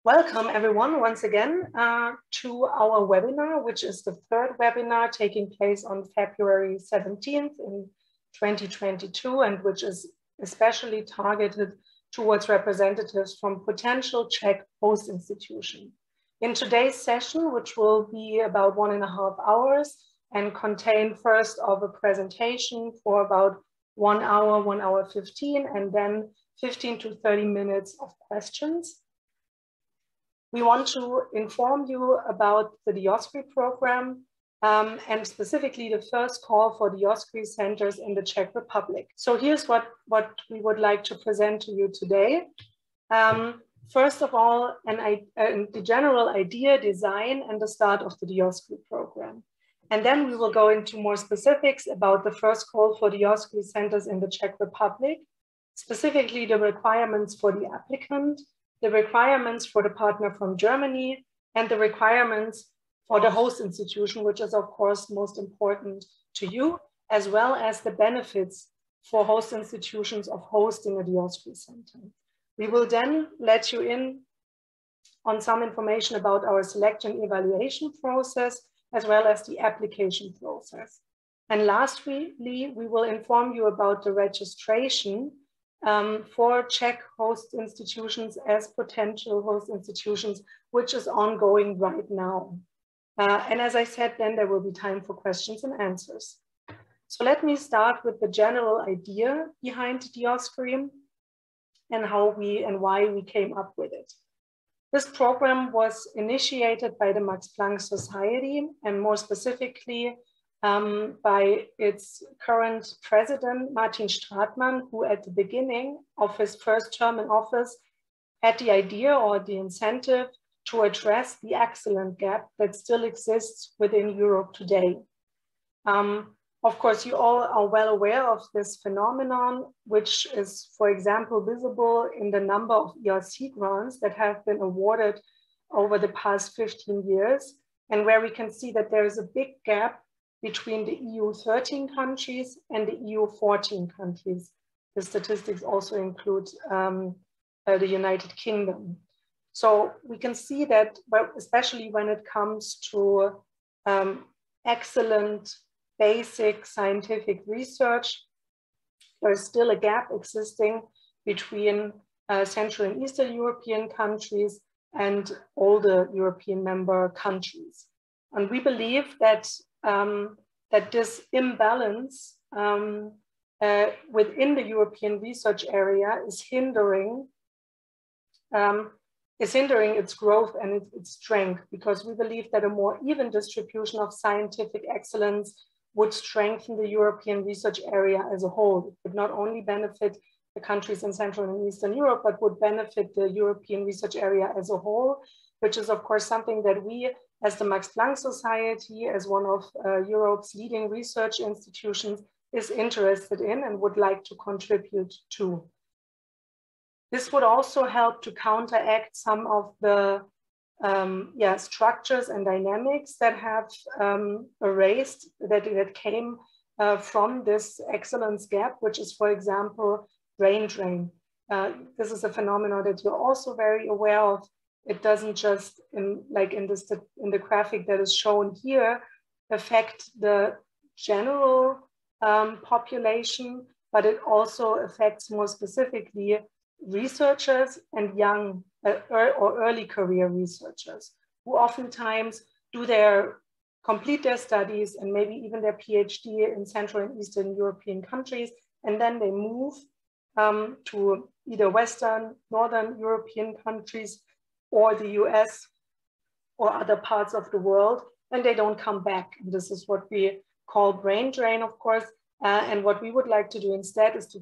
Welcome everyone once again to our webinar, which is the third webinar taking place on February 17th in 2022, and which is especially targeted towards representatives from potential Czech host institutions. In today's session, which will be about 1.5 hours and contain first of a presentation for about 1 hour, 1 hour 15, and then 15 to 30 minutes of questions. We want to inform you about the Dioscuri program and specifically the first call for Dioscuri Centres in the Czech Republic. So here's what we would like to present to you today. First of all, the general idea, design, and the start of the Dioscuri program. And then we will go into more specifics about the first call for Dioscuri Centres in the Czech Republic, specifically the requirements for the applicant, the requirements for the partner from Germany, and the requirements for the host institution, which is of course most important to you, as well as the benefits for host institutions of hosting a Dioscuri Center. We will then let you in on some information about our selection evaluation process, as well as the application process. And lastly, we will inform you about the registration for Czech host institutions as potential host institutions, which is ongoing right now. And as I said, then there will be time for questions and answers. So let me start with the general idea behind Dioscuri and how and why we came up with it. This program was initiated by the Max Planck Society, and more specifically by its current president, Martin Stratmann, who at the beginning of his first term in office had the idea or the incentive to address the excellent gap that still exists within Europe today. Of course, you all are well aware of this phenomenon, which is, for example, visible in the number of ERC grants that have been awarded over the past 15 years, and where we can see that there is a big gap between the EU 13 countries and the EU 14 countries. The statistics also include the United Kingdom. So we can see that, especially when it comes to excellent basic scientific research, there is still a gap existing between Central and Eastern European countries and all the European member countries. And we believe that that this imbalance within the European research area is hindering its growth and its strength, because we believe that a more even distribution of scientific excellence would strengthen the European research area as a whole. It would not only benefit the countries in Central and Eastern Europe, but would benefit the European research area as a whole, which is of course something that we, as the Max Planck Society, as one of Europe's leading research institutions, is interested in and would like to contribute to. This would also help to counteract some of the structures and dynamics that have that came from this excellence gap, which is, for example, brain drain. This is a phenomenon that you're also very aware of. It doesn't just, in the graphic that is shown here, affect the general population, but it also affects more specifically researchers and young or early career researchers, who oftentimes complete their studies and maybe even their PhD in Central and Eastern European countries, and then they move to either Western, Northern European countries or the US or other parts of the world, and they don't come back. And this is what we call brain drain, of course. And what we would like to do instead is to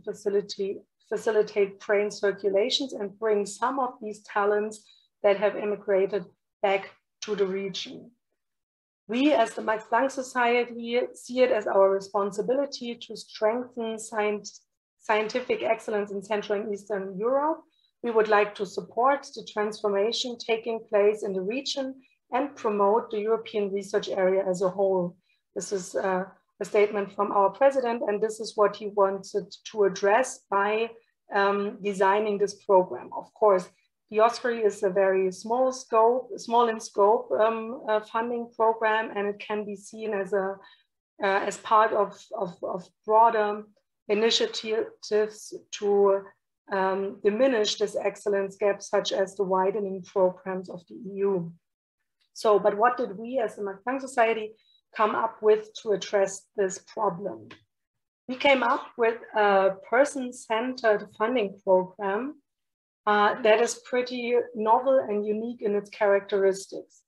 facilitate brain circulations and bring some of these talents that have immigrated back to the region. We, as the Max Planck Society, see it as our responsibility to strengthen scientific excellence in Central and Eastern Europe. We would like to support the transformation taking place in the region and promote the European research area as a whole. This is a statement from our president, and this is what he wanted to address by designing this program. Of course, Dioscuri is a very small in scope funding program, and it can be seen as part of broader initiatives to diminish this excellence gap, such as the widening programs of the EU. So, but what did we as the Max Planck Society come up with to address this problem? We came up with a person-centered funding program that is pretty novel and unique in its characteristics.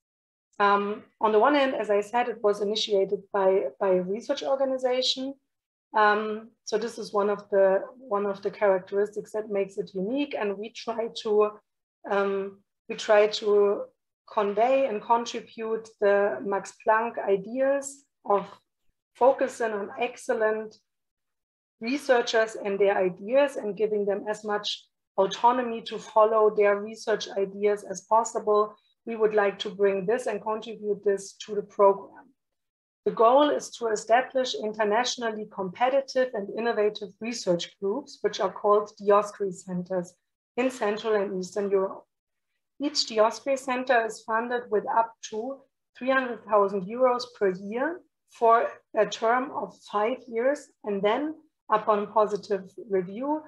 On the one hand, as I said, it was initiated by a research organization. So this is one of the characteristics that makes it unique, and we try to convey and contribute the Max Planck ideas of focusing on excellent researchers and their ideas and giving them as much autonomy to follow their research ideas as possible. We would like to bring this and contribute this to the program. The goal is to establish internationally competitive and innovative research groups, which are called Dioscuri Centres in Central and Eastern Europe. Each Dioscuri Center is funded with up to 300,000 euros per year for a term of 5 years, and then upon positive review,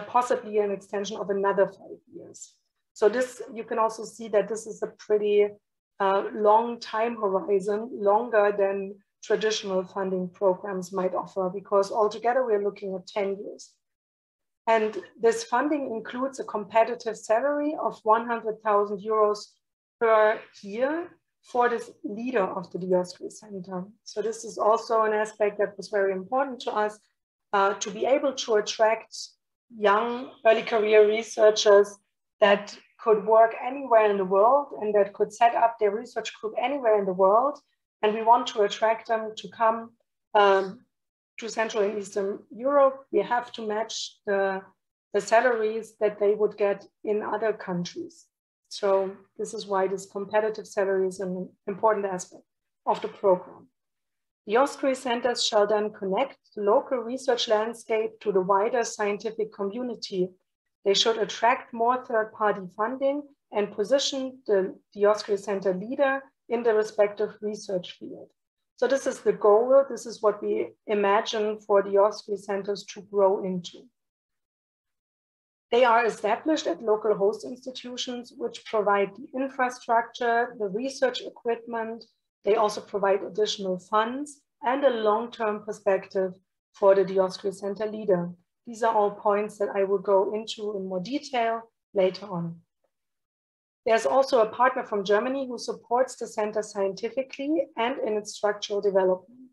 possibly an extension of another 5 years. So this, you can also see that this is a pretty long time horizon, longer than traditional funding programs might offer, because altogether we're looking at 10 years. And this funding includes a competitive salary of 100,000 euros per year for this leader of the Dioscuri Center. So this is also an aspect that was very important to us, to be able to attract young early career researchers that could work anywhere in the world and that could set up their research group anywhere in the world. And we want to attract them to come to Central and Eastern Europe. We have to match the salaries that they would get in other countries. So this is why this competitive salary is an important aspect of the program. The Dioscuri Centres shall then connect the local research landscape to the wider scientific community. They should attract more third-party funding and position the Dioscuri Center leader in the respective research field. So this is the goal. This is what we imagine for Dioscuri Centers to grow into. They are established at local host institutions, which provide the infrastructure, the research equipment. They also provide additional funds and a long-term perspective for the Dioscuri Center leader. These are all points that I will go into in more detail later on. There's also a partner from Germany who supports the center scientifically and in its structural development.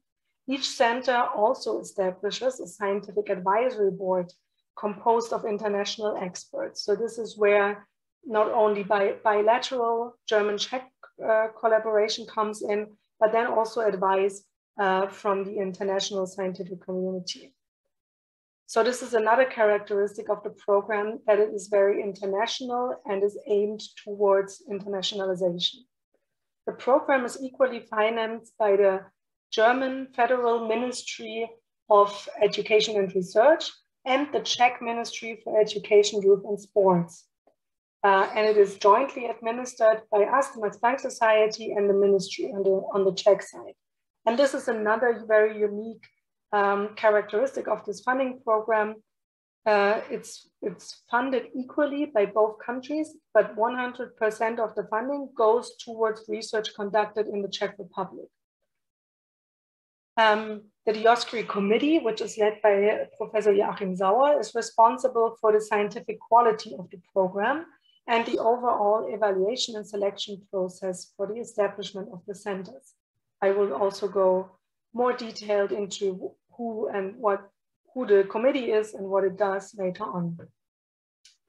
Each center also establishes a scientific advisory board composed of international experts. So this is where not only bilateral German-Czech collaboration comes in, but then also advice from the international scientific community. So this is another characteristic of the program, that it is very international and is aimed towards internationalization. The program is equally financed by the German Federal Ministry of Education and Research and the Czech Ministry for Education, Youth and Sports. And it is jointly administered by us, the Max Planck Society, and the ministry on the Czech side. And this is another very unique characteristic of this funding program. It's funded equally by both countries, but 100% of the funding goes towards research conducted in the Czech Republic. The Dioscuri Committee, which is led by Professor Joachim Sauer, is responsible for the scientific quality of the program and the overall evaluation and selection process for the establishment of the centers. I will also go more detailed into who the committee is and what it does later on.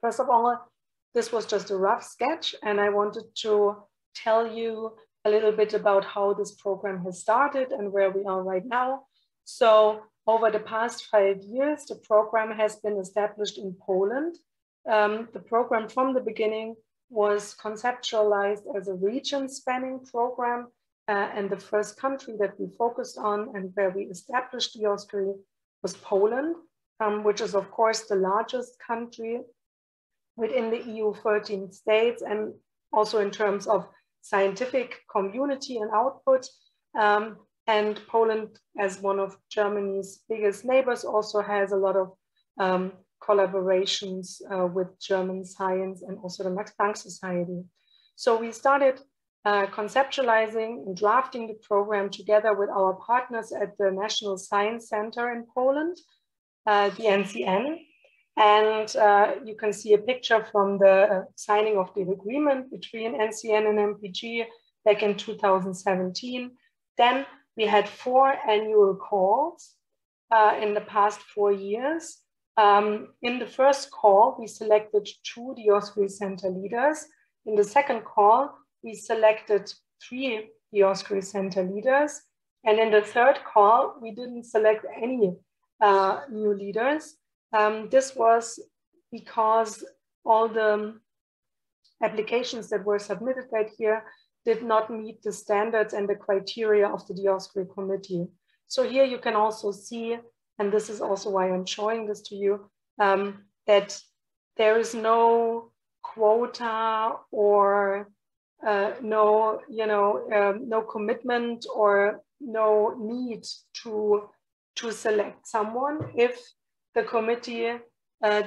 First of all, this was just a rough sketch, and I wanted to tell you a little bit about how this program has started and where we are right now. So over the past 5 years, the program has been established in Poland. The program from the beginning was conceptualized as a region-spanning program, and the first country that we focused on and where we established Dioscuri was Poland, which is of course the largest country within the EU 13 states, and also in terms of scientific community and output. And Poland, as one of Germany's biggest neighbors, also has a lot of collaborations with German science and also the Max Planck Society. So we started conceptualizing and drafting the program together with our partners at the National Science Center in Poland, the NCN. And you can see a picture from the signing of the agreement between NCN and MPG back in 2017. Then we had 4 annual calls in the past 4 years. In the first call, we selected 2 Dioscuri Center leaders. In the second call, we selected 3 Dioscuri Center leaders. And in the third call, we didn't select any new leaders. This was because all the applications that were submitted right here did not meet the standards and the criteria of the Dioscuri Committee. So here you can also see, and this is also why I'm showing this to you, that there is no quota or no commitment or no need to select someone if the committee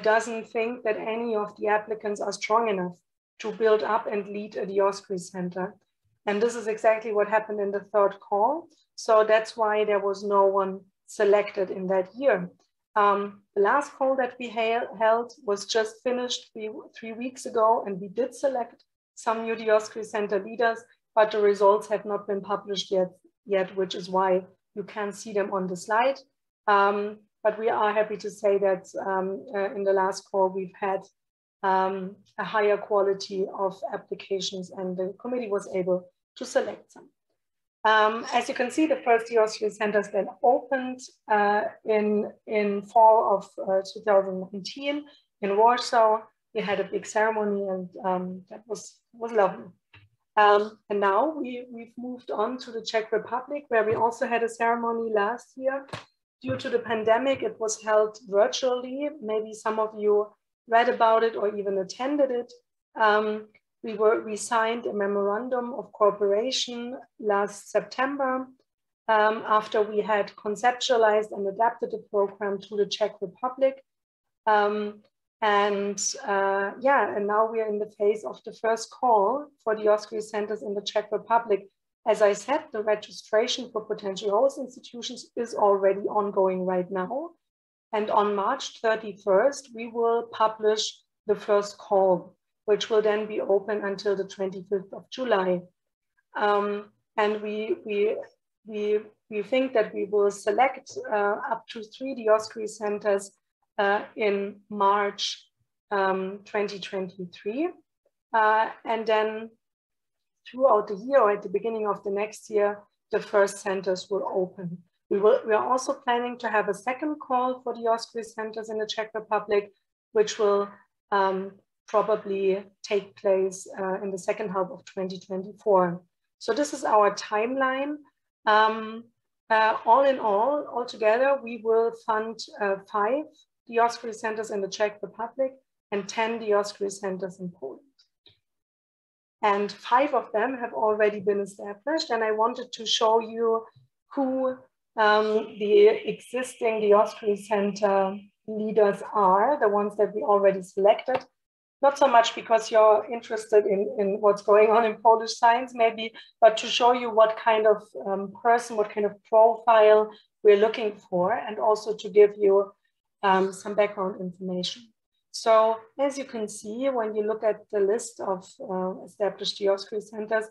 doesn't think that any of the applicants are strong enough to build up and lead a Dioscuri Center. And this is exactly what happened in the third call. So that's why there was no one selected in that year. The last call that we held was just finished 3 weeks ago, and we did select some new Dioscuri Center leaders, but the results have not been published yet, which is why you can't see them on the slide. But we are happy to say that in the last call, we've had a higher quality of applications, and the committee was able to select some. As you can see, the first Dioscuri Centers then opened in fall of 2019 in Warsaw. We had a big ceremony, and that was lovely. And now we've moved on to the Czech Republic, where we also had a ceremony last year. Due to the pandemic, it was held virtually. Maybe some of you read about it or even attended it. We signed a memorandum of cooperation last September after we had conceptualized and adapted the program to the Czech Republic. And now we are in the phase of the first call for Dioscuri Centers in the Czech Republic. As I said, the registration for potential host institutions is already ongoing right now. And on March 31st, we will publish the first call, which will then be open until the 25th of July. And we think that we will select up to 3 Dioscuri Centers in March 2023. And then throughout the year or at the beginning of the next year, the first centers will open. We are also planning to have a second call for Dioscuri Centers in the Czech Republic, which will probably take place in the second half of 2024. So this is our timeline. All in all, altogether, we will fund 5 Dioscuri Centers in the Czech Republic and 10 Dioscuri Centers in Poland. And 5 of them have already been established. And I wanted to show you who the existing Dioscuri Center leaders are, the ones that we already selected. Not so much because you're interested in what's going on in Polish science, maybe, but to show you what kind of person, what kind of profile we're looking for, and also to give you some background information. So as you can see, when you look at the list of established Dioscuri Centers,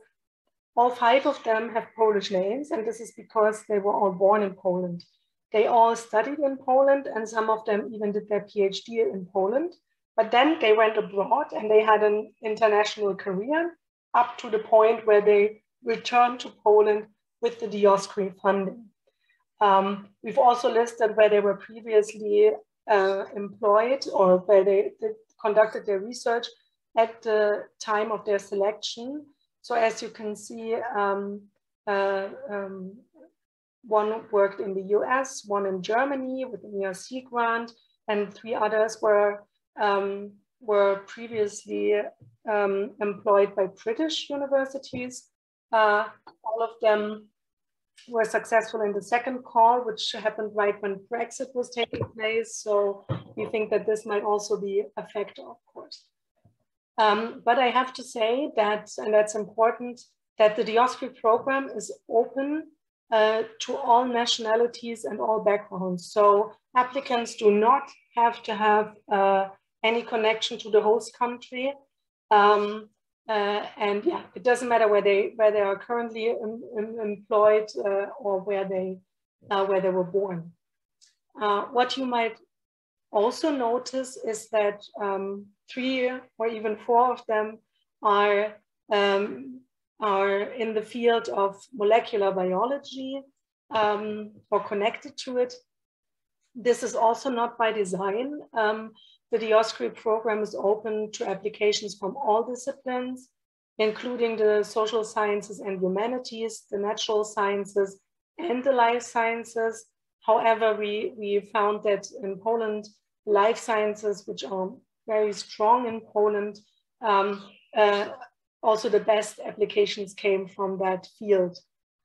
all 5 of them have Polish names, and this is because they were all born in Poland. They all studied in Poland, and some of them even did their PhD in Poland. But then they went abroad and they had an international career up to the point where they returned to Poland with the Dioscuri funding. We've also listed where they were previously employed or where they conducted their research at the time of their selection. So as you can see, one worked in the US, one in Germany with an ERC grant, and 3 others were were previously employed by British universities. All of them were successful in the second call, which happened right when Brexit was taking place. So we think that this might also be a factor, of course. But I have to say that, and that's important, that the Dioscuri program is open to all nationalities and all backgrounds. So applicants do not have to have any connection to the host country. And yeah, it doesn't matter where they are currently employed or where they were born. What you might also notice is that 3 or even 4 of them are in the field of molecular biology or connected to it. This is also not by design. The Dioscuri program is open to applications from all disciplines, including the social sciences and humanities, the natural sciences, and the life sciences. However, we found that in Poland, life sciences, which are very strong in Poland, also the best applications came from that field.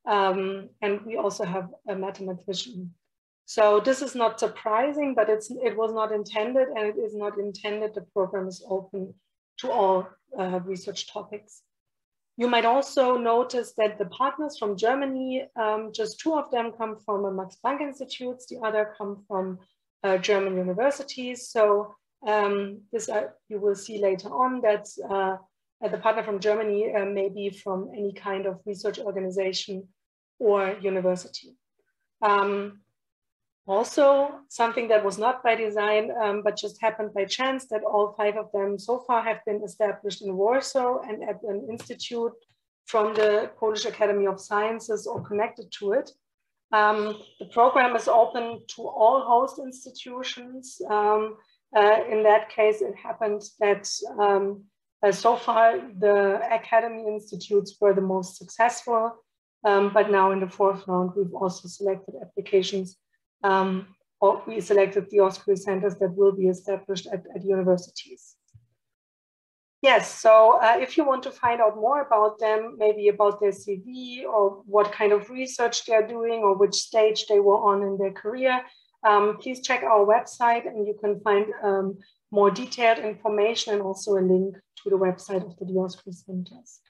And we also have a mathematician. So this is not surprising, but it was not intended, and it is not intended. The program is open to all research topics. You might also notice that the partners from Germany, just 2 of them come from a Max Planck institutes, the other come from German universities. So this you will see later on that the partner from Germany may be from any kind of research organization or university. Also, something that was not by design, but just happened by chance, that all 5 of them so far have been established in Warsaw and at an institute from the Polish Academy of Sciences or connected to it. The program is open to all host institutions. In that case, it happened that so far the academy institutes were the most successful, but now in the 4th round, we've also selected applications or we selected Dioscuri centers that will be established at universities. Yes, so if you want to find out more about them, maybe about their CV or what kind of research they're doing or which stage they were on in their career, please check our website and you can find more detailed information and also a link to the website of the Dioscuri Centres.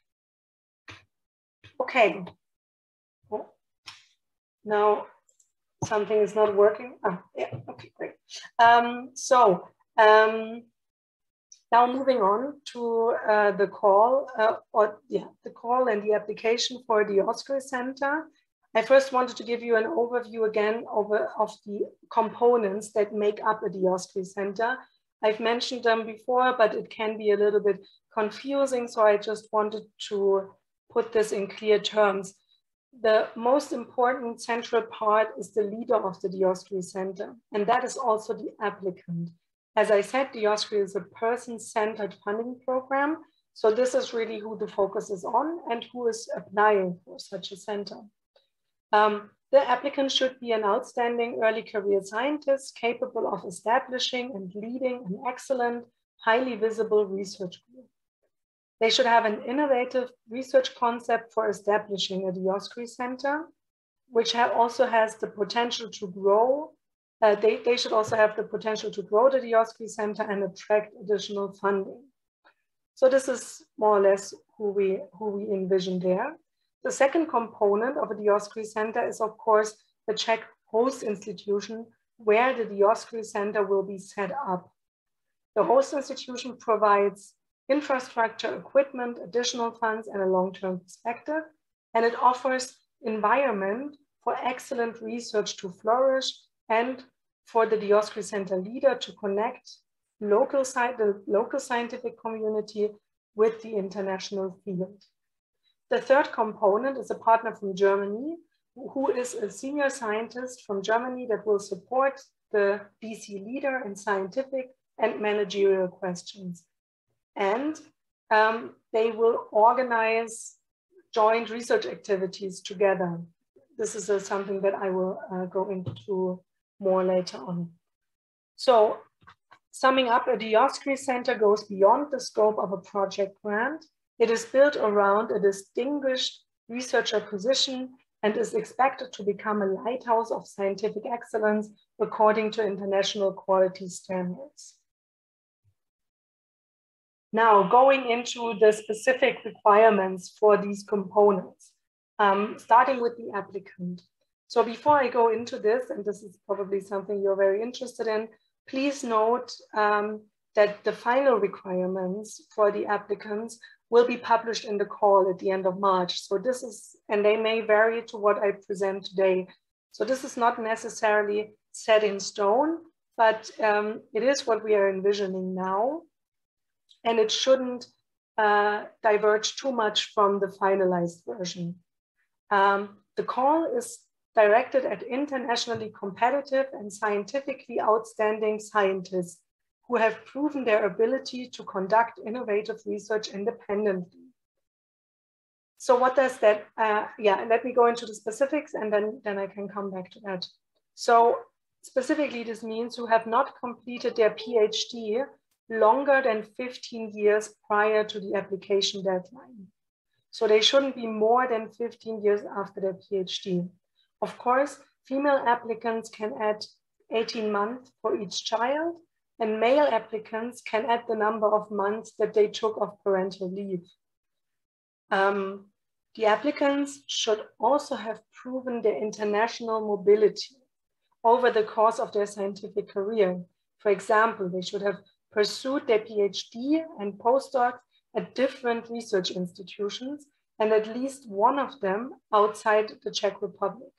Okay, now something is not working. Oh, yeah, okay, great. Now moving on to the call, the call and the application for the Dioscuri Center. I first wanted to give you an overview again of the components that make up a Dioscuri Center. I've mentioned them before, but it can be a little bit confusing, so I just wanted to put this in clear terms. The most important central part is the leader of the Dioscuri Center, and that is also the applicant. As I said, Dioscuri is a person-centered funding program, so this is really who the focus is on and who is applying for such a center. The applicant should be an outstanding early career scientist capable of establishing and leading an excellent, highly visible research group. They should have an innovative research concept for establishing a Dioscuri Center, which also has the potential to grow. They should also have the potential to grow the Dioscuri Center and attract additional funding. So this is more or less who we envision there. The second component of a Dioscuri Center is, of course, the Czech host institution where the Dioscuri Center will be set up. The host institution provides infrastructure, equipment, additional funds, and a long-term perspective, and it offers environment for excellent research to flourish and for the Dioscuri Center leader to connect the local scientific community with the international field. The third component is a partner from Germany, who is a senior scientist from Germany that will support the DC leader in scientific and managerial questions. And they will organize joint research activities together. This is something that I will go into more later on. So Summing up, a Dioscuri Center goes beyond the scope of a project grant. It is built around a distinguished researcher position and is expected to become a lighthouse of scientific excellence according to international quality standards. Now, going into the specific requirements for these components, starting with the applicant. So before I go into this, and this is probably something you're very interested in, please note that the final requirements for the applicants will be published in the call at the end of March. So this is, and they may vary to what I present today. So this is not necessarily set in stone, but it is what we are envisioning now. And it shouldn't diverge too much from the finalized version. The call is directed at internationally competitive and scientifically outstanding scientists who have proven their ability to conduct innovative research independently. So what does that, let me go into the specifics and then I can come back to that. So specifically, this means who have not completed their PhD longer than 15 years prior to the application deadline. So they shouldn't be more than 15 years after their PhD. Of course, female applicants can add 18 months for each child, and male applicants can add the number of months that they took of parental leave. The applicants should also have proven their international mobility over the course of their scientific career. For example, they should have pursued their PhD and postdocs at different research institutions, and at least one of them outside the Czech Republic.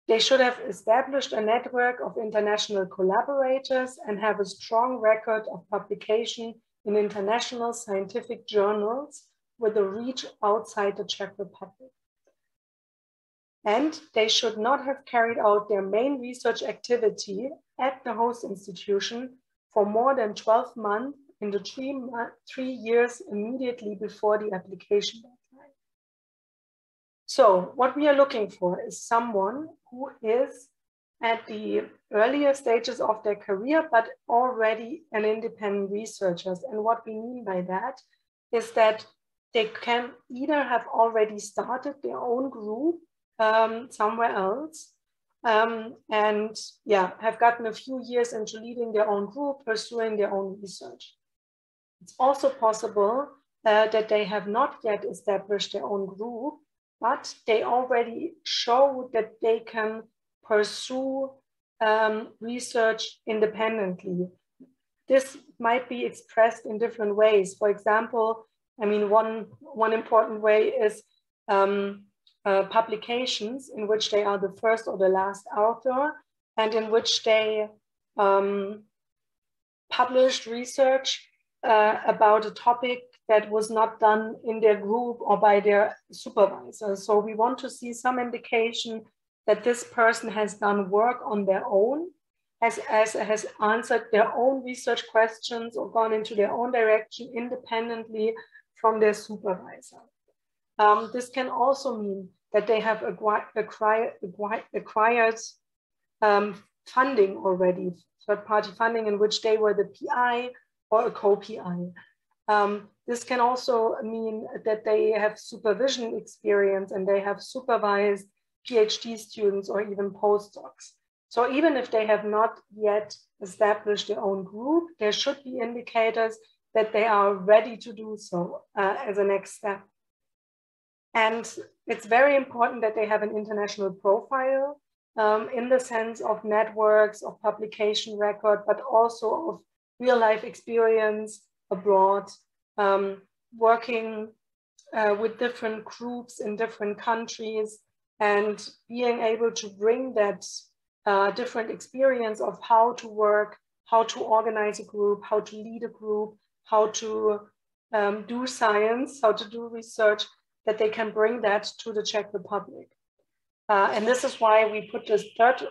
They should have established a network of international collaborators and have a strong record of publication in international scientific journals with a reach outside the Czech Republic. And they should not have carried out their main research activity at the host institution for more than 12 months in the 3 years immediately before the application deadline. So what we are looking for is someone who is at the earlier stages of their career, but already an independent researcher. And what we mean by that is that they can either have already started their own group somewhere else, and have gotten a few years into leading their own group, pursuing their own research. It's also possible that they have not yet established their own group, but they already show that they can pursue research independently. This might be expressed in different ways. For example, I mean, one important way is publications in which they are the first or the last author, and in which they published research about a topic that was not done in their group or by their supervisor. So we want to see some indication that this person has done work on their own, has answered their own research questions or gone into their own direction independently from their supervisor. This can also mean that they have acquired funding already, third-party funding in which they were the PI or a co-PI. This can also mean that they have supervision experience and they have supervised PhD students or even postdocs. So even if they have not yet established their own group, there should be indicators that they are ready to do so as a next step. And it's very important that they have an international profile in the sense of networks, of publication record, but also of real life experience abroad, working with different groups in different countries, and being able to bring that different experience of how to work, how to organize a group, how to lead a group, how to do science, how to do research, that they can bring that to the Czech Republic. And this is why we put this third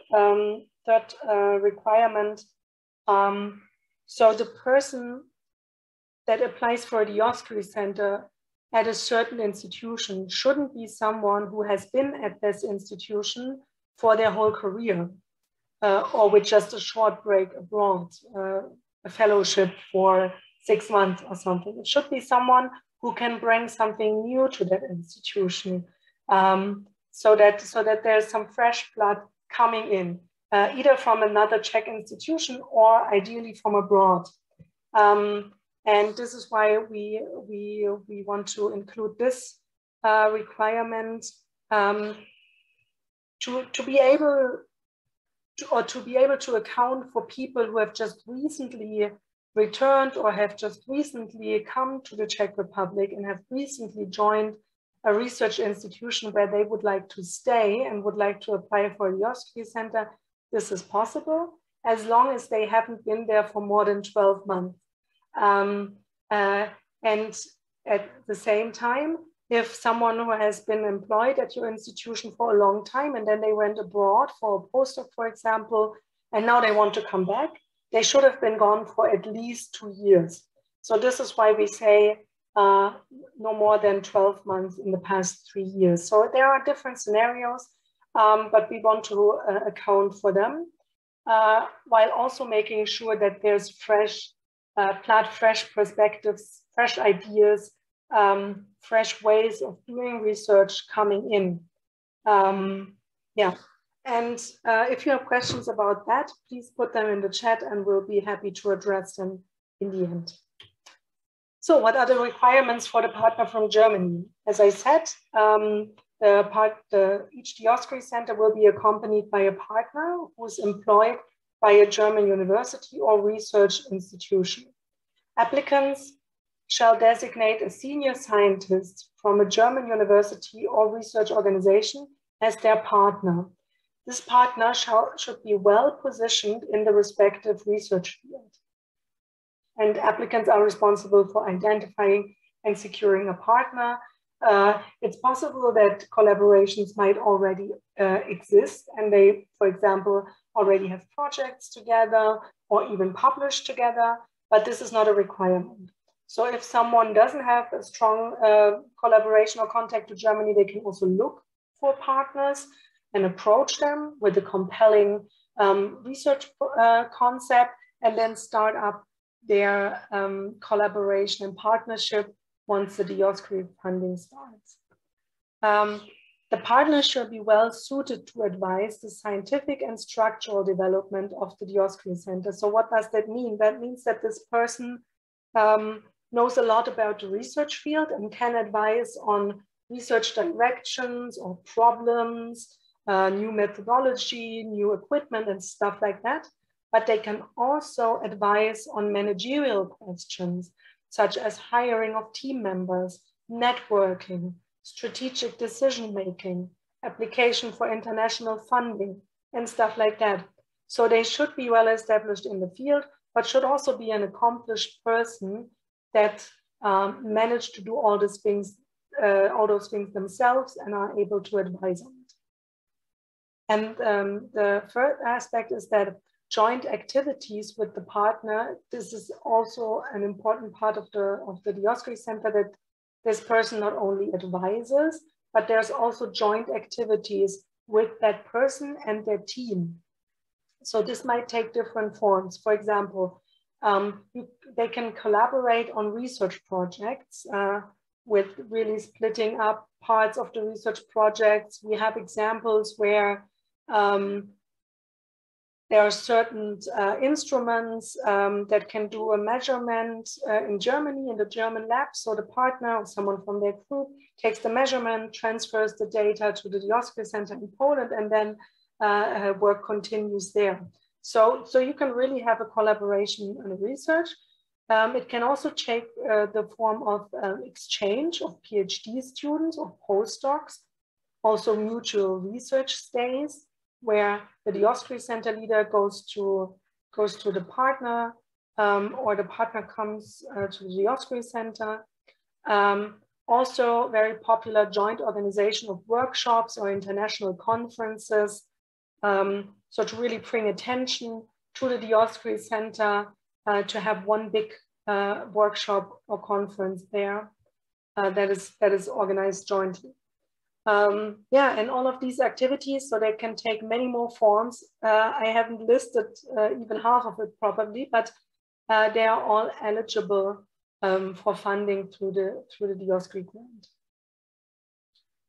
requirement. So the person that applies for a Dioscuri Center at a certain institution shouldn't be someone who has been at this institution for their whole career or with just a short break abroad. a fellowship for 6 months or something. It should be someone who can bring something new to that institution, so that there's some fresh blood coming in, either from another Czech institution or ideally from abroad. And this is why we want to include this requirement to be able to account for people who have just recently returned or have just recently come to the Czech Republic and have recently joined a research institution where they would like to stay and would like to apply for a Dioscuri Center. This is possible as long as they haven't been there for more than 12 months. And at the same time, if someone who has been employed at your institution for a long time and then they went abroad for a postdoc, for example, and now they want to come back, they should have been gone for at least 2 years. So this is why we say no more than 12 months in the past 3 years. So there are different scenarios, but we want to account for them while also making sure that there's fresh blood, fresh perspectives, fresh ideas, fresh ways of doing research coming in. Yeah, and if you have questions about that, please put them in the chat and we'll be happy to address them in the end. So what are the requirements for the partner from Germany? As I said, each Dioscuri Center will be accompanied by a partner who's employed by a German university or research institution. Applicants shall designate a senior scientist from a German university or research organization as their partner. This partner should be well positioned in the respective research field. And applicants are responsible for identifying and securing a partner. It's possible that collaborations might already exist and they, for example, already have projects together or even publish together, but this is not a requirement. So if someone doesn't have a strong collaboration or contact to Germany, they can also look for partners and approach them with a compelling research concept and then start up their collaboration and partnership once the Dioscuri funding starts. The partner should be well suited to advise the scientific and structural development of the Dioscuri Center. So what does that mean? That means that this person knows a lot about the research field and can advise on research directions or problems, new methodology, new equipment and stuff like that. But they can also advise on managerial questions, such as hiring of team members, networking, strategic decision-making, application for international funding, and stuff like that. So they should be well established in the field, but should also be an accomplished person that managed to do all those things themselves and are able to advise on it. And the third aspect is that joint activities with the partner, this is also an important part of the Dioscuri Center, that this person not only advises, but there's also joint activities with that person and their team. So this might take different forms. For example, they can collaborate on research projects with really splitting up parts of the research projects. We have examples where there are certain instruments that can do a measurement in Germany, in the German lab. So the partner or someone from their group takes the measurement, transfers the data to the Dioscuri Center in Poland, and then work continues there. So you can really have a collaboration in research. It can also take the form of exchange of PhD students or postdocs, also mutual research stays, where the Dioscuri Center leader goes to the partner, or the partner comes to the Dioscuri Center. Also very popular joint organization of workshops or international conferences. So to really bring attention to the Dioscuri Center, to have one big workshop or conference there that is organized jointly. Yeah, and all of these activities, so they can take many more forms. I haven't listed even half of it probably, but they are all eligible for funding through the Dioscuri grant.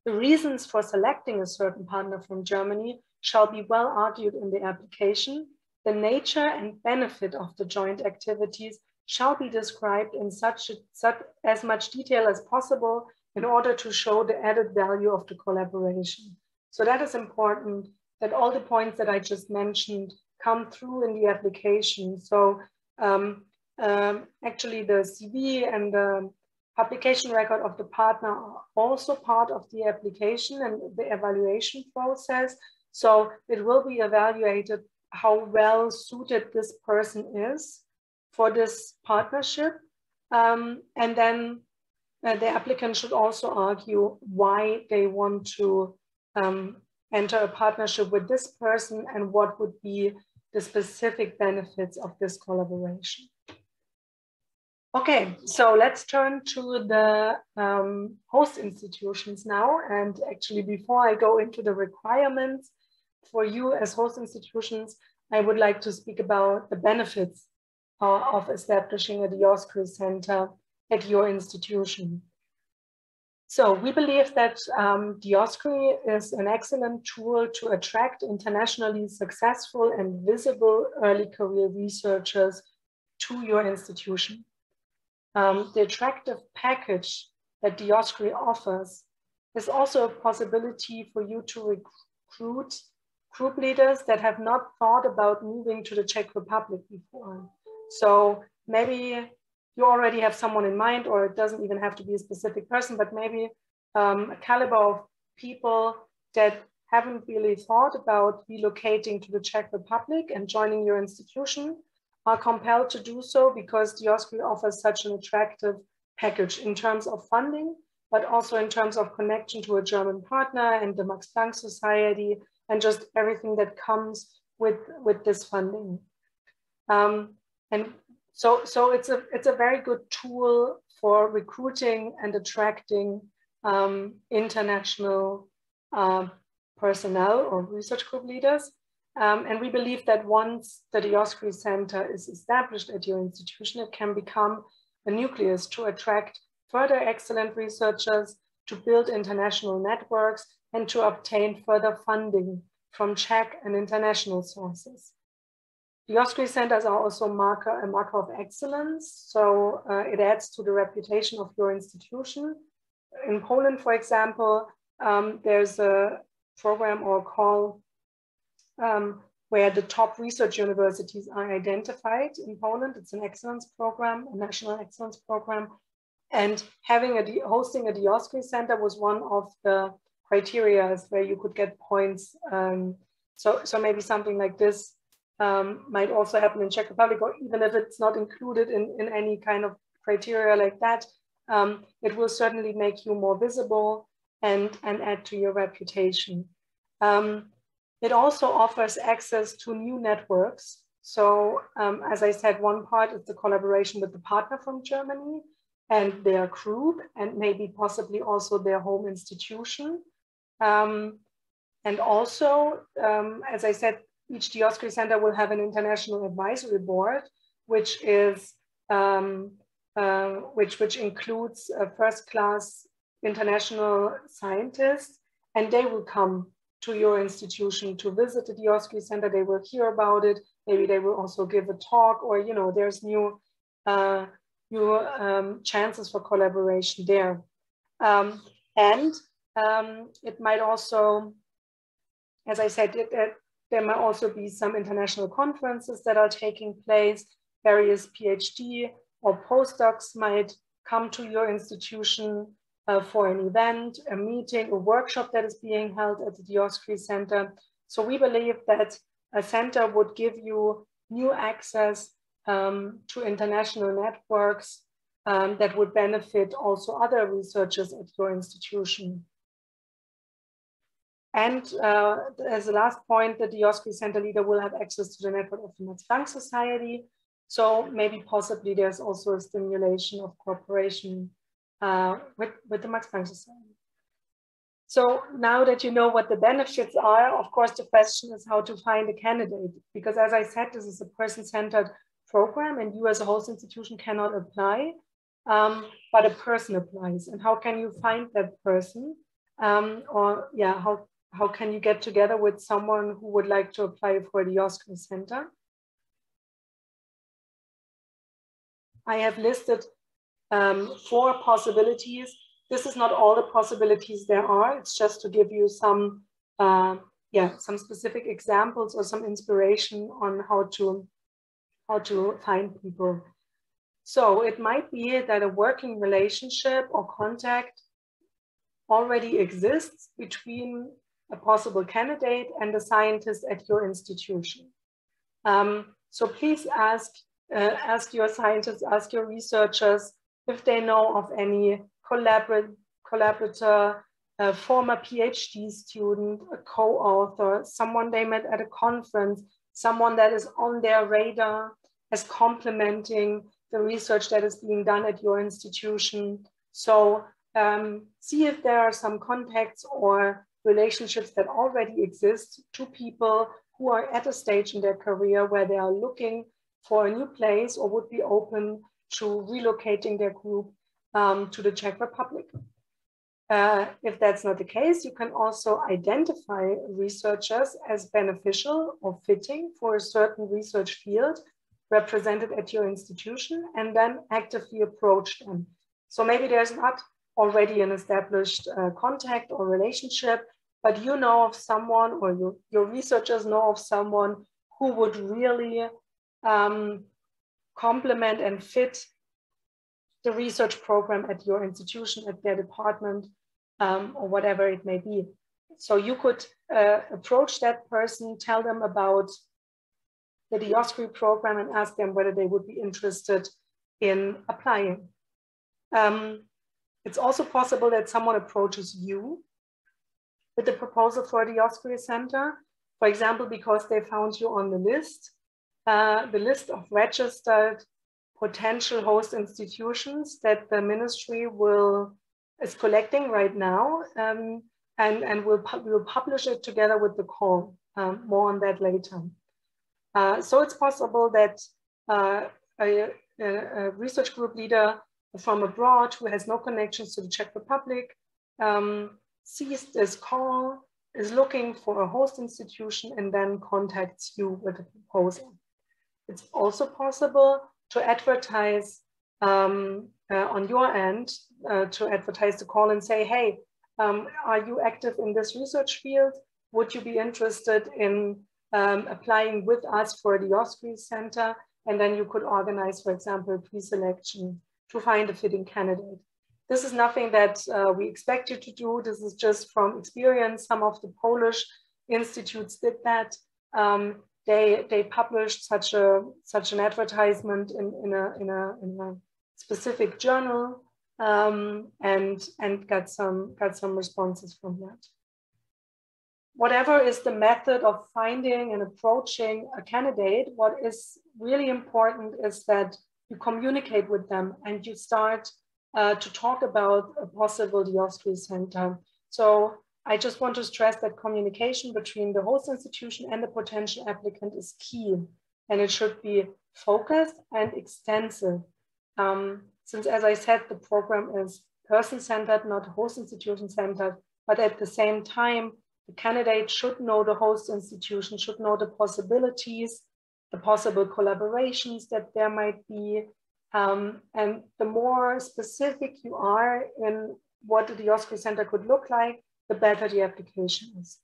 The reasons for selecting a certain partner from Germany shall be well argued in the application. The nature and benefit of the joint activities shall be described in as much detail as possible in order to show the added value of the collaboration. So that is important, that all the points that I just mentioned come through in the application. So actually the CV and the publication record of the partner are also part of the application and the evaluation process. So it will be evaluated how well suited this person is for this partnership. And then the applicant should also argue why they want to enter a partnership with this person and what would be the specific benefits of this collaboration. Okay, so let's turn to the host institutions now. And actually, before I go into the requirements for you as host institutions, I would like to speak about the benefits of establishing a Dioscuri Center at your institution. So we believe that Dioscuri is an excellent tool to attract internationally successful and visible early career researchers to your institution. The attractive package that Dioscuri offers is also a possibility for you to recruit group leaders that have not thought about moving to the Czech Republic before. So maybe you already have someone in mind, or it doesn't even have to be a specific person, but maybe a caliber of people that haven't really thought about relocating to the Czech Republic and joining your institution are compelled to do so because Dioscuri offers such an attractive package in terms of funding, but also in terms of connection to a German partner and the Max Planck Society and just everything that comes with this funding. And so it's a very good tool for recruiting and attracting international personnel or research group leaders. And we believe that once the Dioscuri Center is established at your institution, it can become a nucleus to attract further excellent researchers, to build international networks, and to obtain further funding from Czech and international sources. Dioscuri Centers are also a marker of excellence, so it adds to the reputation of your institution. In Poland, for example, there's a program or call where the top research universities are identified in Poland. It's an excellence program, a national excellence program. And hosting a Dioscuri Center was one of the criteria where you could get points. So maybe something like this might also happen in Czech Republic, or even if it's not included in any kind of criteria like that, it will certainly make you more visible and add to your reputation. It also offers access to new networks. So as I said, one part is the collaboration with the partner from Germany and their group, and maybe possibly also their home institution. And also, as I said, each Dioscuri Center will have an international advisory board, which is which includes first-class international scientists, and they will come to your institution to visit the Dioscuri Center. They will hear about it. Maybe they will also give a talk, or there's new chances for collaboration there. And it might also, as I said, there might also be some international conferences that are taking place. Various PhD or postdocs might come to your institution for an event, a meeting, a workshop that is being held at the Dioscuri Center. So we believe that a center would give you new access to international networks that would benefit also other researchers at your institution. And as a last point, the Dioscuri Center leader will have access to the network of the Max Planck Society. So maybe possibly there's also a stimulation of cooperation with the Max Planck Society. So now that you know what the benefits are, of course, the question is how to find a candidate. Because as I said, this is a person-centered program and you as a host institution cannot apply, but a person applies. And how can you find that person? Or yeah, how can you get together with someone who would like to apply for the Dioscuri Center? I have listed 4 possibilities. This is not all the possibilities there are. It's just to give you some specific examples or some inspiration on how to find people. So it might be that a working relationship or contact already exists between a possible candidate and a scientist at your institution. So please ask your scientists, ask your researchers if they know of any collaborator, a former PhD student, a co-author, someone they met at a conference, someone that is on their radar as complementing the research that is being done at your institution. So see if there are some contacts or relationships that already exist to people who are at a stage in their career where they are looking for a new place or would be open to relocating their group to the Czech Republic. If that's not the case, you can also identify researchers as beneficial or fitting for a certain research field represented at your institution and then actively approach them. So maybe there's not already an established contact or relationship, but you know of someone or your researchers know of someone who would really complement and fit the research program at your institution, at their department, or whatever it may be. So you could approach that person, tell them about the Dioscuri program and ask them whether they would be interested in applying. It's also possible that someone approaches you with a proposal for the Dioscuri Center, for example, because they found you on the list of registered potential host institutions that the ministry is collecting right now, and we'll publish it together with the call. More on that later. So it's possible that a research group leader from abroad who has no connections to the Czech Republic sees this call, is looking for a host institution, and then contacts you with a proposal. It's also possible to advertise on your end, to advertise the call and say, hey, are you active in this research field? Would you be interested in applying with us for the Dioscuri Center? And then you could organize, for example, a pre-selection to find a fitting candidate. This is nothing that we expect you to do. This is just from experience. Some of the Polish institutes did that. They published such an advertisement in a specific journal and got some responses from that. Whatever is the method of finding and approaching a candidate, what is really important is that you communicate with them and you start to talk about a possible Dioscuri Center. So I just want to stress that communication between the host institution and the potential applicant is key, and it should be focused and extensive. Since, as I said, the program is person-centered, not host institution-centered, but at the same time, the candidate should know the host institution, should know the possibilities, the possible collaborations that there might be. And the more specific you are in what the Dioscuri Center could look like, the better the application is.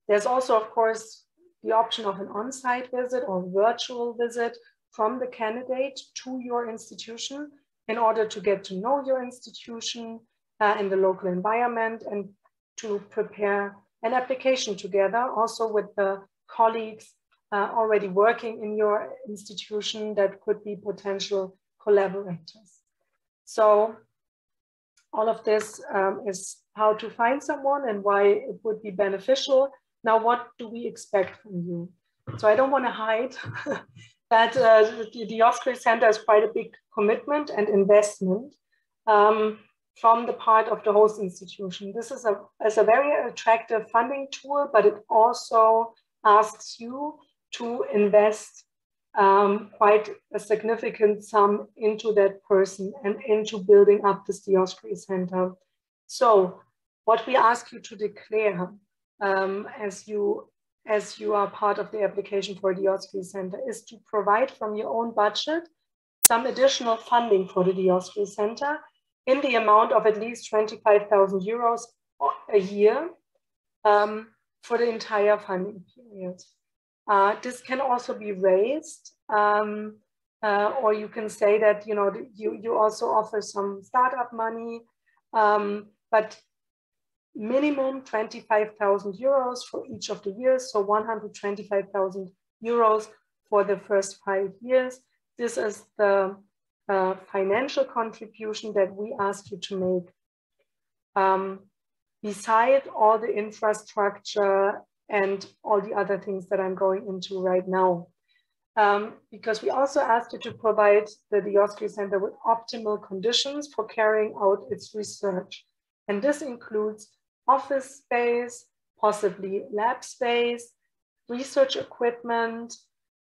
There's also, of course, the option of an on-site visit or virtual visit from the candidate to your institution in order to get to know your institution in the local environment and to prepare an application together, also with the colleagues already working in your institution that could be potential collaborators. So all of this is how to find someone and why it would be beneficial. Now, what do we expect from you? So I don't want to hide that the Dioscuri Center is quite a big commitment and investment from the part of the host institution. This is a very attractive funding tool, but it also asks you to invest quite a significant sum into that person and into building up this Dioscuri Center. So what we ask you to declare as you are part of the application for a Dioscuri Center is to provide from your own budget some additional funding for the Dioscuri Center in the amount of at least 25,000 euros a year for the entire funding period. This can also be raised, or you can say that you also offer some startup money, but minimum 25,000 euros for each of the years, so 125,000 euros for the first 5 years. This is the financial contribution that we ask you to make, beside all the infrastructure and all the other things that I'm going into right now. Because we also ask you to provide the Dioscuri Center with optimal conditions for carrying out its research. And this includes office space, possibly lab space, research equipment,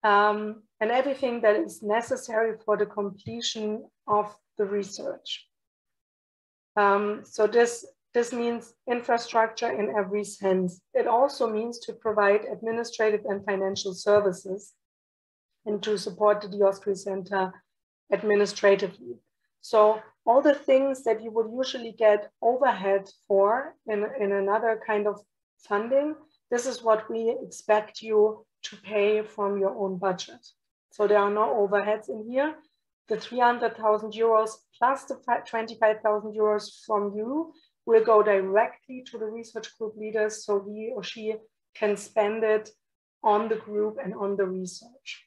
and everything that is necessary for the completion of the research. So this means infrastructure in every sense. It also means to provide administrative and financial services and to support the Dioscuri Center administratively. So all the things that you would usually get overhead for in another kind of funding, this is what we expect you to pay from your own budget. So there are no overheads in here. The 300,000 euros plus the 25,000 euros from you will go directly to the research group leaders so he or she can spend it on the group and on the research.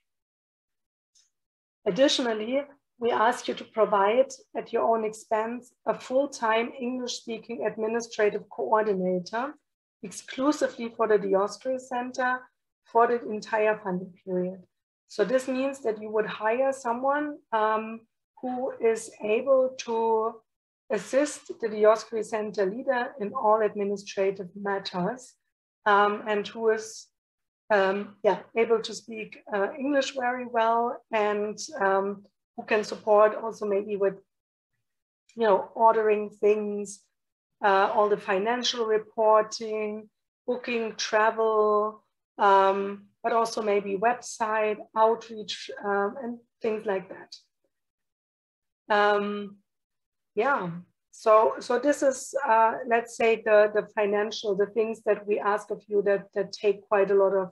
Additionally, we ask you to provide at your own expense a full-time English-speaking administrative coordinator exclusively for the Dioscuri Center for the entire funding period. So this means that you would hire someone who is able to assist the Dioscuri Center leader in all administrative matters and who is able to speak English very well and who can support also maybe with ordering things, all the financial reporting, booking travel, but also maybe website outreach and things like that. So this is, let's say, the financial, the things that we ask of you that take quite a lot of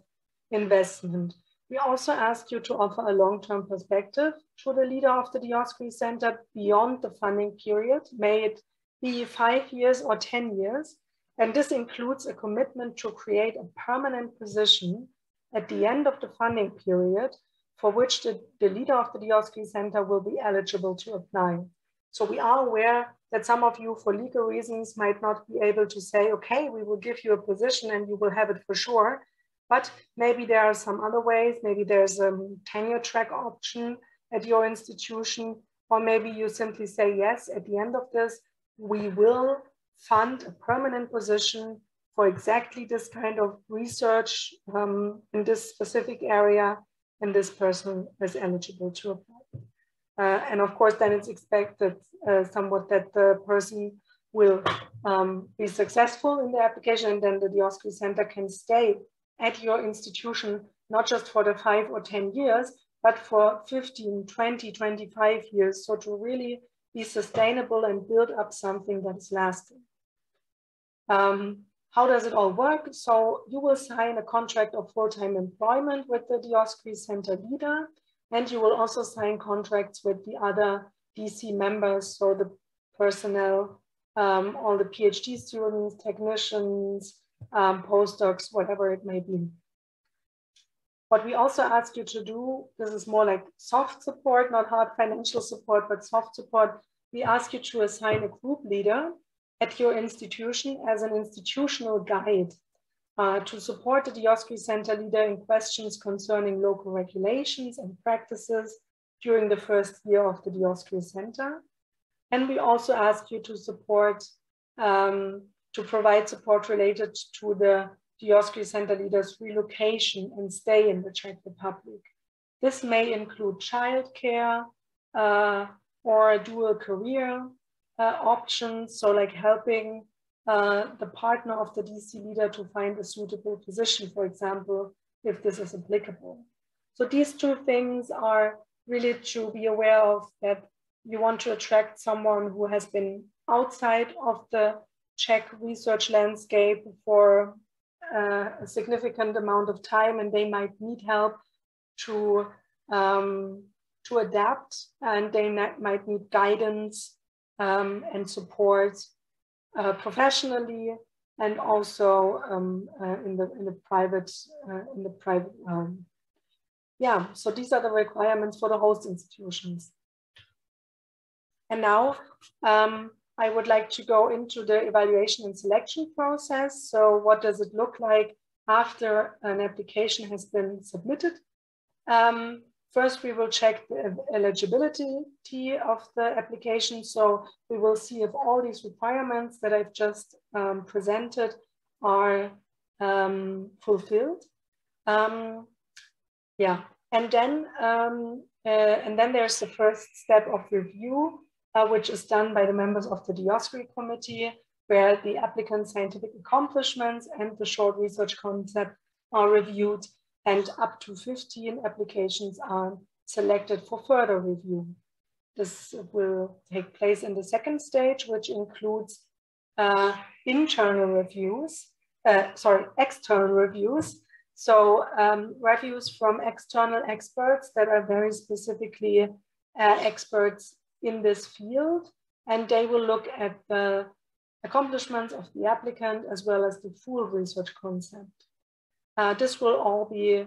investment. We also ask you to offer a long-term perspective to the leader of the Dioscuri Center beyond the funding period, may it be 5 years or 10 years. And this includes a commitment to create a permanent position at the end of the funding period for which the leader of the Dioscuri Center will be eligible to apply. So we are aware that some of you, for legal reasons, might not be able to say, okay, we will give you a position and you will have it for sure. But maybe there are some other ways. Maybe there's a tenure track option at your institution, or maybe you simply say, yes, at the end of this, we will fund a permanent position for exactly this kind of research in this specific area, and this person is eligible to apply. And of course, then it's expected somewhat that the person will be successful in the application, and then the Dioscuri Center can stay at your institution, not just for the 5 or 10 years, but for 15, 20, 25 years. So to really be sustainable and build up something that is lasting. How does it all work? So you will sign a contract of full-time employment with the Dioscuri Center leader, and you will also sign contracts with the other DC members, so the personnel, all the PhD students, technicians, postdocs, whatever it may be. What we also ask you to do, this is more like soft support, not hard financial support, but soft support. We ask you to assign a group leader at your institution as an institutional guide to support the Dioscuri Center leader in questions concerning local regulations and practices during the first year of the Dioscuri Center. And we also ask you to support, to provide support related to the Dioscuri Center leaders' relocation and stay in the Czech Republic. This may include childcare or dual career options, so like helping the partner of the DC leader to find a suitable position, for example, if this is applicable. So these two things are really to be aware of, that you want to attract someone who has been outside of the Czech research landscape for a significant amount of time, and they might need help to adapt, and they might need guidance and support professionally, and also in the private realm. Yeah, so these are the requirements for the host institutions. And now I would like to go into the evaluation and selection process. So what does it look like after an application has been submitted? First, we will check the eligibility of the application. So we will see if all these requirements that I've just presented are fulfilled. Yeah, and then there's the first step of review, which is done by the members of the Dioscuri Committee, where the applicant's scientific accomplishments and the short research concept are reviewed, and up to 15 applications are selected for further review. This will take place in the second stage, which includes external reviews. So reviews from external experts that are very specifically experts in this field, and they will look at the accomplishments of the applicant as well as the full research concept. This will all be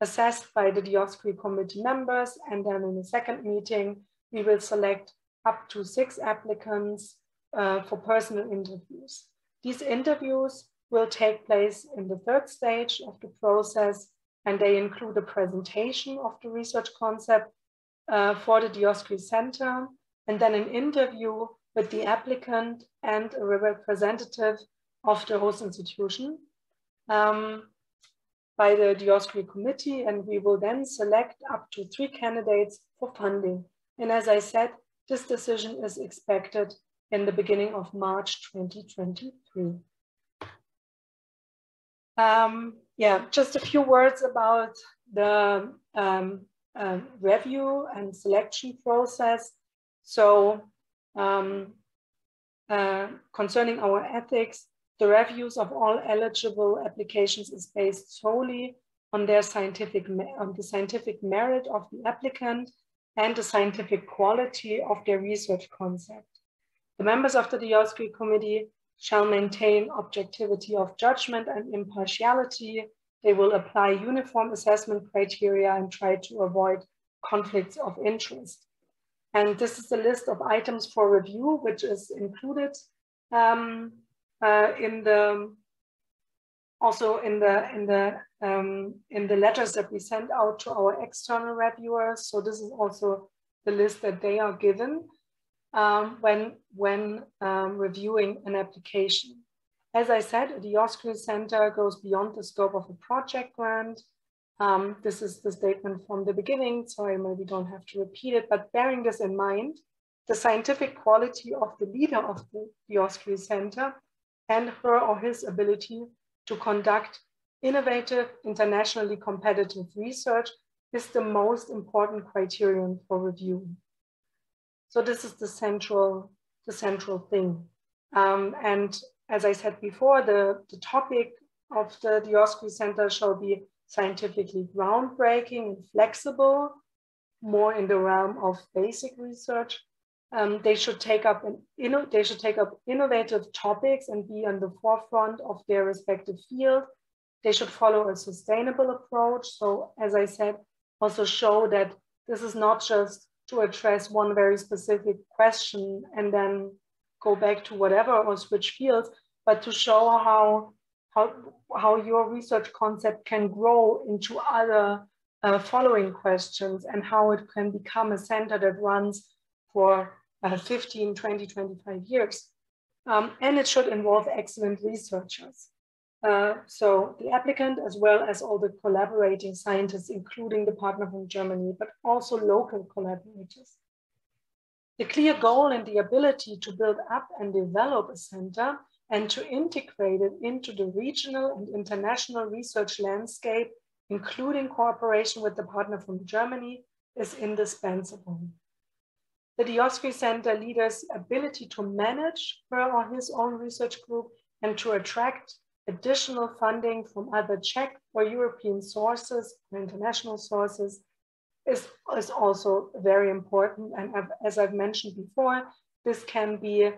assessed by the Dioscuri Committee members, and then in the second meeting, we will select up to 6 applicants for personal interviews. These interviews will take place in the third stage of the process, and they include a presentation of the research concept for the Dioscuri Center, and then an interview with the applicant and a representative of the host institution by the Dioscuri Committee, and we will then select up to 3 candidates for funding. And as I said, this decision is expected in the beginning of March 2023. Yeah, just a few words about the review and selection process. So concerning our ethics, the reviews of all eligible applications is based solely on their scientific merit of the applicant and the scientific quality of their research concept. The members of the Dioscuri Committee shall maintain objectivity of judgment and impartiality. They will apply uniform assessment criteria and try to avoid conflicts of interest. And this is the list of items for review, which is included in the letters that we send out to our external reviewers. So this is also the list that they are given when reviewing an application. As I said, the Dioscuri Center goes beyond the scope of a project grant. This is the statement from the beginning, so I maybe don't have to repeat it, but bearing this in mind, the scientific quality of the leader of the Dioscuri Center and her or his ability to conduct innovative, internationally competitive research is the most important criterion for review. So this is the central thing. And as I said before, the topic of the Dioscuri Center shall be scientifically groundbreaking and flexible, more in the realm of basic research. They should take up innovative topics and be on the forefront of their respective field. They should follow a sustainable approach. So as I said, also show that this is not just to address one very specific question and then go back to whatever or switch fields, but to show how your research concept can grow into other following questions, and how it can become a center that runs for 15, 20, 25 years. And it should involve excellent researchers. So the applicant, as well as all the collaborating scientists, including the partner from Germany, but also local collaborators. The clear goal and the ability to build up and develop a center and to integrate it into the regional and international research landscape, including cooperation with the partner from Germany, is indispensable. The Dioscuri Center leader's ability to manage her or his own research group and to attract additional funding from other Czech or European sources or international sources is also very important. And as I've mentioned before, this can be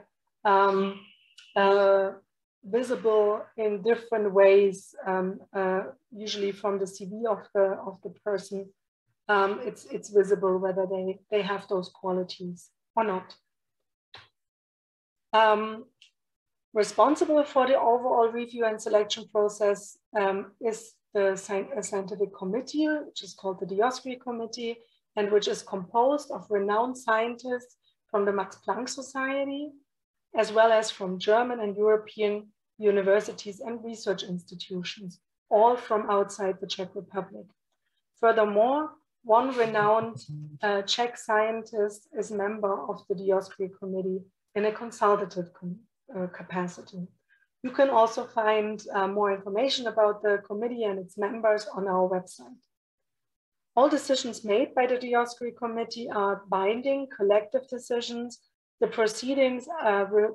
visible in different ways, usually from the CV of the person. It's visible whether they have those qualities or not. Responsible for the overall review and selection process is the scientific committee, which is called the Dioscuri Committee, and which is composed of renowned scientists from the Max Planck Society, as well as from German and European universities and research institutions, all from outside the Czech Republic. Furthermore, one renowned Czech scientist is member of the Dioscuri Committee in a consultative capacity. You can also find more information about the committee and its members on our website. All decisions made by the Dioscuri Committee are binding collective decisions. The proceedings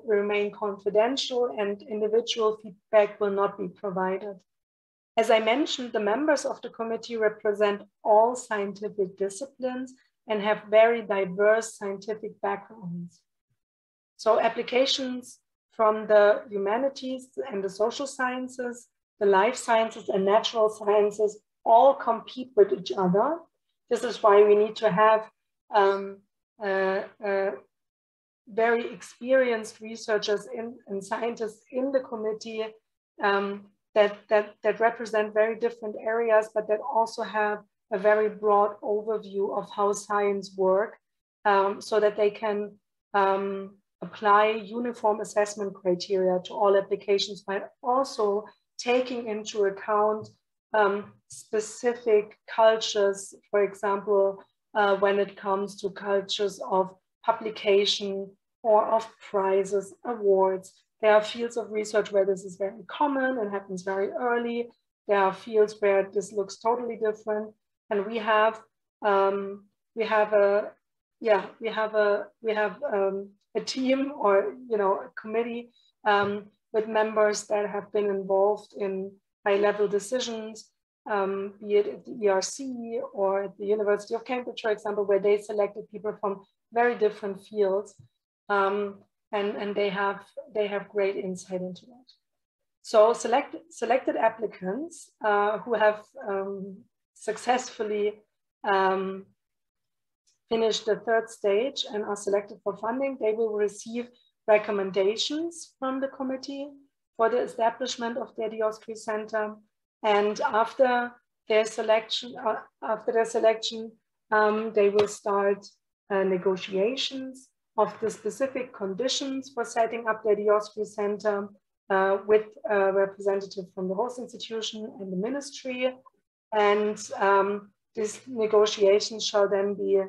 remain confidential and individual feedback will not be provided. As I mentioned, the members of the committee represent all scientific disciplines and have very diverse scientific backgrounds. So applications from the humanities and the social sciences, the life sciences and natural sciences all compete with each other. This is why we need to have very experienced researchers and scientists in the committee that represent very different areas, but that also have a very broad overview of how science works, so that they can apply uniform assessment criteria to all applications, but also taking into account specific cultures, for example, when it comes to cultures of publication or of prizes, awards. There are fields of research where this is very common and happens very early. There are fields where this looks totally different. And we have a team or a committee with members that have been involved in high-level decisions, be it at the ERC or at the University of Cambridge, for example, where they selected people from very different fields, and they have great insight into that. So selected applicants who have successfully finished the third stage and are selected for funding, they will receive recommendations from the committee for the establishment of their Dioscuri Center. And after their selection, they will start negotiations of the specific conditions for setting up their Dioscuri Center with a representative from the host institution and the ministry. And these negotiations shall then be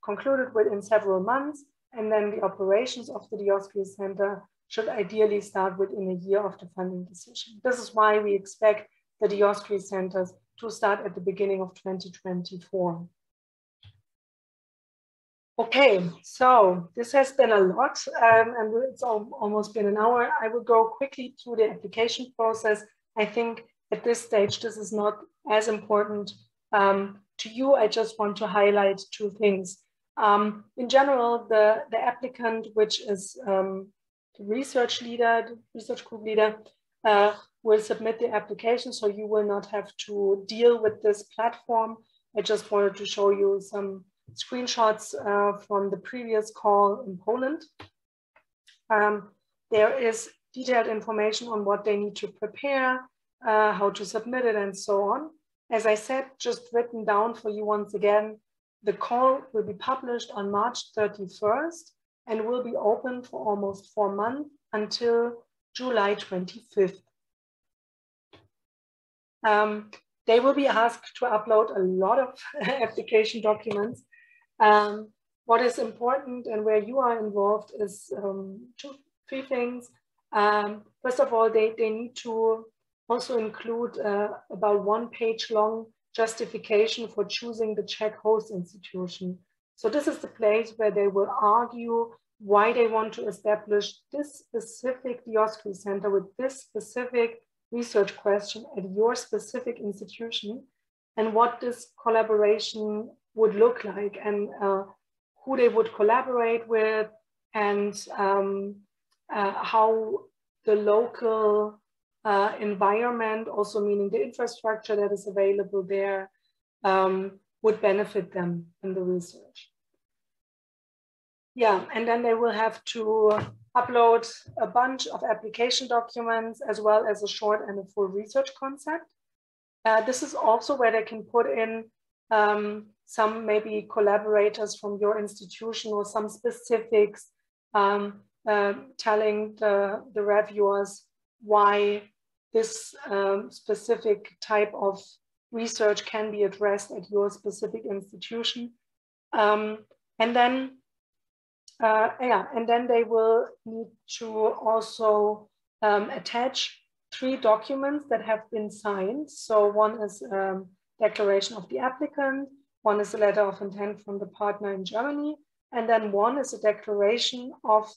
concluded within several months, and then the operations of the Dioscuri Center should ideally start within a year of the funding decision. This is why we expect the Dioscuri Centers to start at the beginning of 2024. Okay, so this has been a lot, and it's almost been an hour. I will go quickly through the application process. I think at this stage, this is not as important to you. I just want to highlight two things. In general, the applicant, which is the research group leader, will submit the application, so you will not have to deal with this platform. I just wanted to show you some screenshots from the previous call in Poland. There is detailed information on what they need to prepare, how to submit it, and so on. As I said, just written down for you once again, the call will be published on March 31st and will be open for almost 4 months until July 25th. They will be asked to upload a lot of application documents. What is important and where you are involved is three things. First of all, they need to also include about 1 page long justification for choosing the Czech host institution. So this is the place where they will argue why they want to establish this specific Dioscuri Center with this specific research question at your specific institution, and what this collaboration would look like, and who they would collaborate with, and how the local environment, also meaning the infrastructure that is available there, would benefit them in the research. Yeah, and then they will have to upload a bunch of application documents as well as a short and a full research concept. This is also where they can put in some maybe collaborators from your institution or some specifics, telling the reviewers why this specific type of research can be addressed at your specific institution. And then they will need to also attach 3 documents that have been signed. So one is declaration of the applicant, one is a letter of intent from the partner in Germany, and then one is a declaration of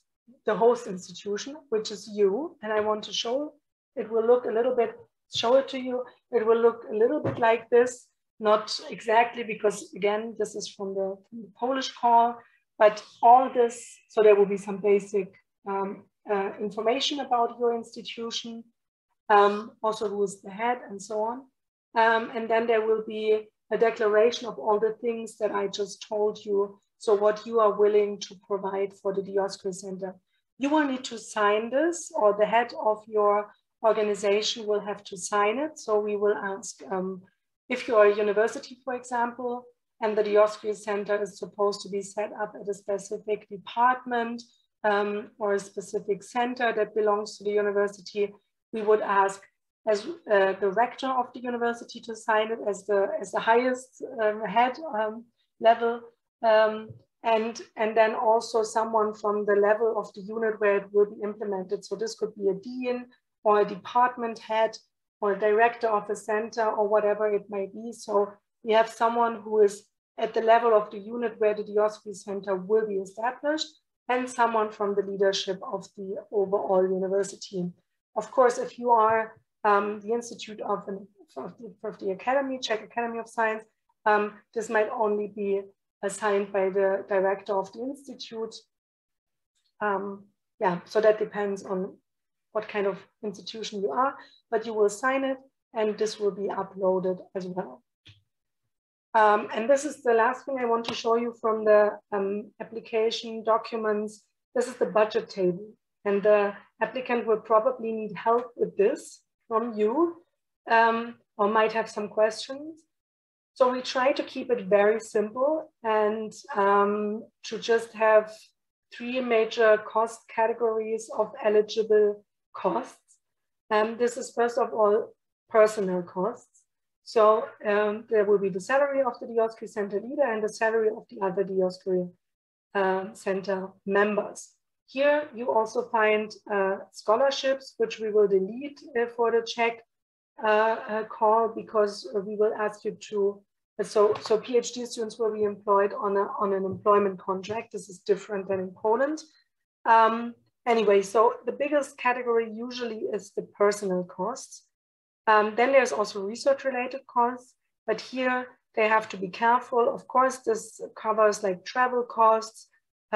the host institution, which is you. And I want to show it will look a little bit, show it to you. It will look a little bit like this, not exactly, because again, this is from the Polish call, but all this, so there will be some basic information about your institution, also who is the head and so on. And then there will be a declaration of all the things that I just told you. So what you are willing to provide for the Dioscuri Center. You will need to sign this, or the head of your organization will have to sign it. So we will ask, if you are a university, for example, and the Dioscuri Center is supposed to be set up at a specific department or a specific center that belongs to the university, we would ask as the rector of the university to sign it as the highest head level, and then also someone from the level of the unit where it will be implemented. So this could be a dean or a department head or a director of a center or whatever it may be. So we have someone who is at the level of the unit where the Dioscuri Center will be established, and someone from the leadership of the overall university. Of course, if you are the institute of the Academy, Czech Academy of Science, this might only be assigned by the director of the institute. Yeah, so that depends on what kind of institution you are, but you will sign it and this will be uploaded as well. And this is the last thing I want to show you from the application documents. This is the budget table, and the applicant will probably need help with this from you, or might have some questions. So we try to keep it very simple and to just have 3 major cost categories of eligible costs. This is first of all personnel costs. So there will be the salary of the Dioscuri Center leader and the salary of the other Dioscuri Center members. Here you also find scholarships, which we will delete for the Czech call, because we will ask you to, so PhD students will be employed on an employment contract. This is different than in Poland. Anyway, so the biggest category usually is the personnel costs. Then there's also research-related costs, but here they have to be careful. Of course, this covers like travel costs,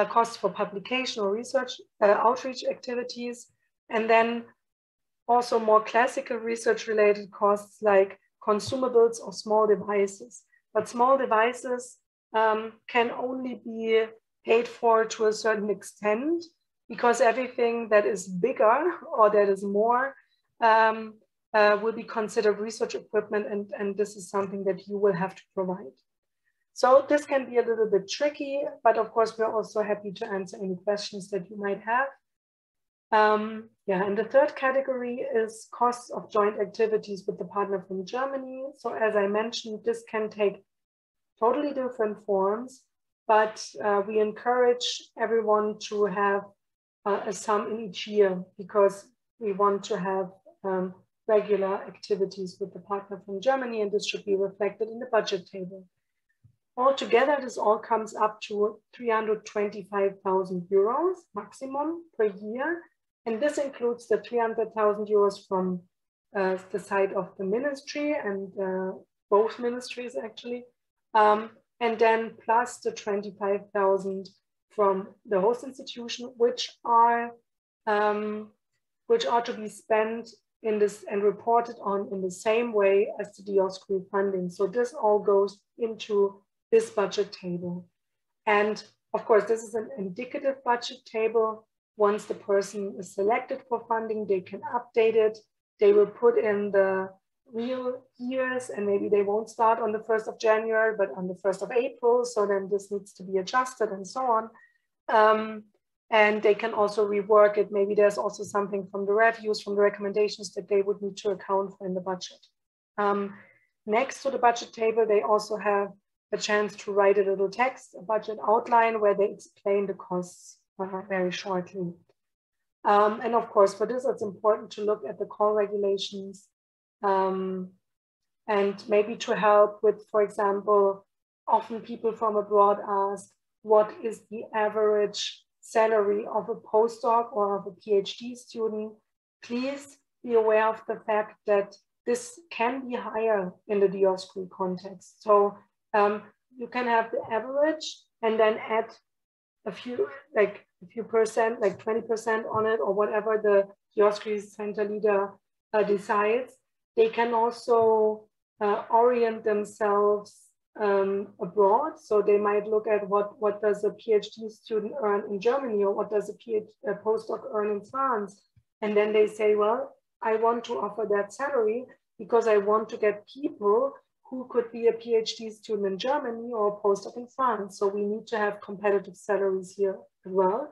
costs for publication or research, outreach activities, and then also more classical research-related costs like consumables or small devices. But small devices can only be paid for to a certain extent, because everything that is bigger or that is more will be considered research equipment, and this is something that you will have to provide. So this can be a little bit tricky, but of course we're also happy to answer any questions that you might have. Yeah, and the third category is costs of joint activities with the partner from Germany. So as I mentioned, this can take totally different forms, but we encourage everyone to have a sum in each year because we want to have regular activities with the partner from Germany, and this should be reflected in the budget table. Altogether, this all comes up to 325,000 euros maximum per year. And this includes the 300,000 euros from the side of the ministry and both ministries actually. And then plus the 25,000 from the host institution, which are to be spent in this and reported on in the same way as the Dioscuri funding. So this all goes into this budget table. And of course, this is an indicative budget table. Once the person is selected for funding, they can update it. They will put in the real years, and maybe they won't start on the 1st of January, but on the 1st of April. So then this needs to be adjusted and so on. And they can also rework it. Maybe there's also something from the reviews, from the recommendations that they would need to account for in the budget. Next to the budget table, they also have a chance to write a little text, a budget outline where they explain the costs very shortly. And of course, for this, it's important to look at the core regulations and maybe to help with, for example, often people from abroad ask, what is the average salary of a postdoc or of a PhD student? Please be aware of the fact that this can be higher in the Dioscuri context. So you can have the average and then add a few percent, like 20% on it, or whatever the Dioscuri Center leader decides. They can also orient themselves abroad. So they might look at what does a PhD student earn in Germany, or what does a postdoc earn in France. And then they say, well, I want to offer that salary because I want to get people who could be a PhD student in Germany or a postdoc in France. So we need to have competitive salaries here as well.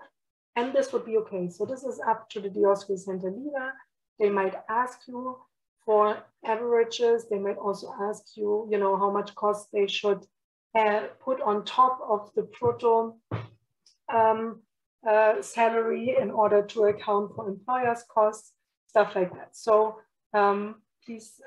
And this would be okay. So this is up to the Dioscuri Center leader. They might ask you for averages. They might also ask you, how much cost they should put on top of the brutto salary in order to account for employers' costs, stuff like that. So please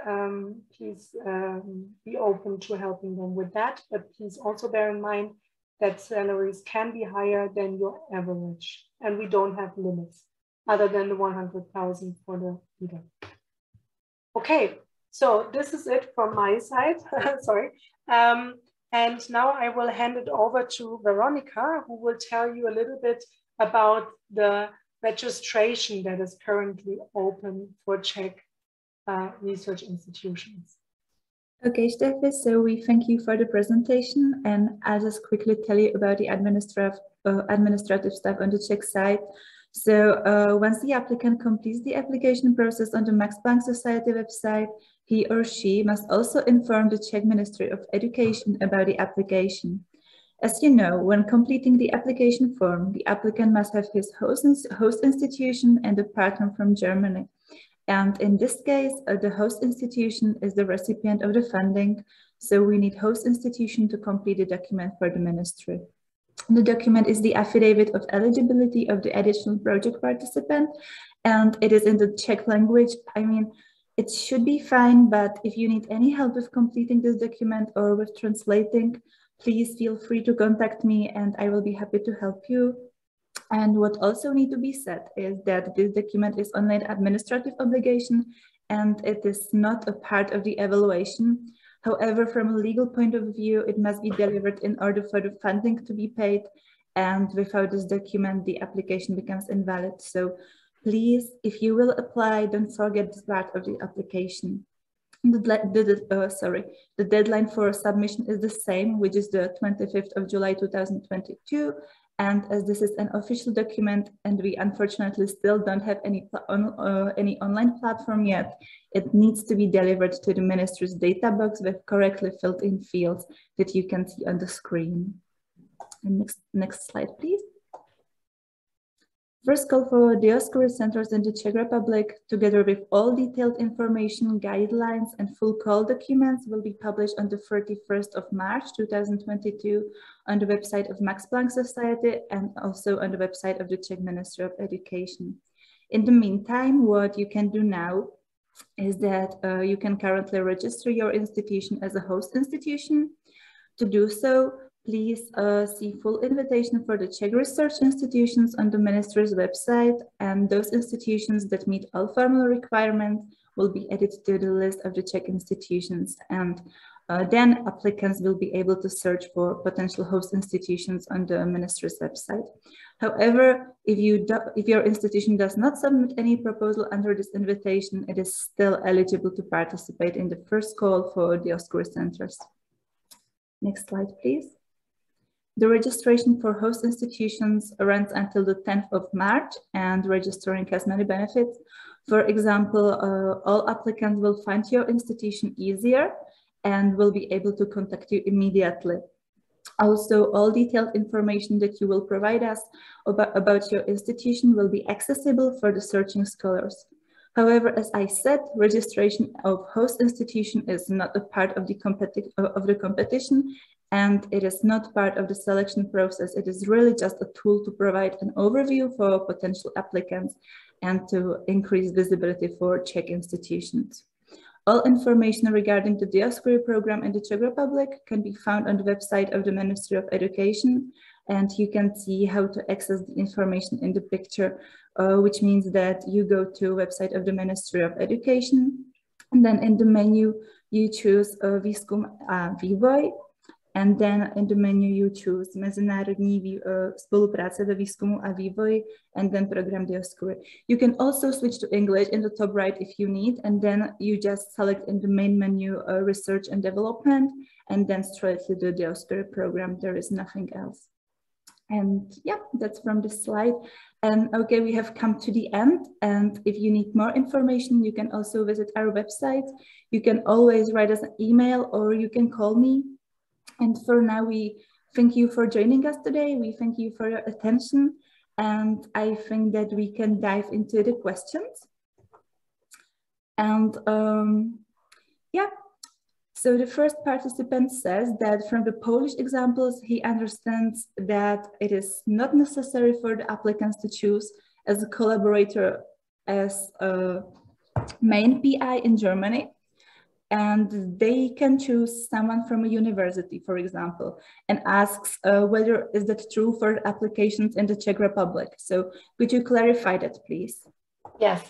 be open to helping them with that. But please also bear in mind that salaries can be higher than your average. And we don't have limits other than the 100,000 for the leader. Okay, so this is it from my side, sorry. And now I will hand it over to Veronica, who will tell you a little bit about the registration that is currently open for Czech research institutions. Okay, Steffi, so we thank you for the presentation, and I'll just quickly tell you about the administrative stuff on the Czech side. So once the applicant completes the application process on the Max Planck Society website, he or she must also inform the Czech Ministry of Education about the application. As you know, when completing the application form, the applicant must have his host institution and a partner from Germany. And in this case, the host institution is the recipient of the funding, so we need host institution to complete the document for the ministry. The document is the affidavit of eligibility of the additional project participant, and it is in the Czech language. I mean, it should be fine, but if you need any help with completing this document or with translating, please feel free to contact me and I will be happy to help you. And what also needs to be said is that this document is only an administrative obligation and it is not a part of the evaluation. However, from a legal point of view, it must be delivered in order for the funding to be paid. And without this document, the application becomes invalid. So please, if you will apply, don't forget this part of the application. The deadline for submission is the same, which is the 25th of July 2022. And as this is an official document and we unfortunately still don't have any online platform yet, it needs to be delivered to the ministry's data box with correctly filled in fields that you can see on the screen. And next slide, please. First call for Dioscuri Centres in the Czech Republic, together with all detailed information, guidelines, and full call documents, will be published on the 31st of March 2022 on the website of Max Planck Society and also on the website of the Czech Ministry of Education. In the meantime, what you can do now is that you can currently register your institution as a host institution. To do so, please see full invitation for the Czech research institutions on the Ministry's website, and those institutions that meet all formal requirements will be added to the list of the Czech institutions, and then applicants will be able to search for potential host institutions on the Ministry's website. However, if your institution does not submit any proposal under this invitation, it is still eligible to participate in the first call for Dioscuri Centres. Next slide, please. The registration for host institutions runs until the 10th of March, and registering has many benefits. For example, all applicants will find your institution easier and will be able to contact you immediately. Also, all detailed information that you will provide us about your institution will be accessible for the searching scholars. However, as I said, registration of host institution is not a part of the competition, and it is not part of the selection process. It is really just a tool to provide an overview for potential applicants and to increase visibility for Czech institutions. All information regarding the Dioscuri program in the Czech Republic can be found on the website of the Ministry of Education, and you can see how to access the information in the picture, which means that you go to the website of the Ministry of Education, and then in the menu you choose Výzkum a vývoj, and then in the menu you choose Mezinárodní spolupráce ve výzkumu a vývoji, and then program Dioscuri. You can also switch to English in the top right if you need, and then you just select in the main menu Research and Development, and then straight to the Dioscuri program. There is nothing else. And yeah, that's from this slide. And okay, we have come to the end. And if you need more information, you can also visit our website. You can always write us an email or you can call me. And for now, we thank you for joining us today. We thank you for your attention. And I think that we can dive into the questions. And yeah. So the first participant says that from the Polish examples, he understands that it is not necessary for the applicants to choose as a collaborator as a main PI in Germany. And they can choose someone from a university, for example, and asks whether is that true for applications in the Czech Republic. So could you clarify that, please? Yes,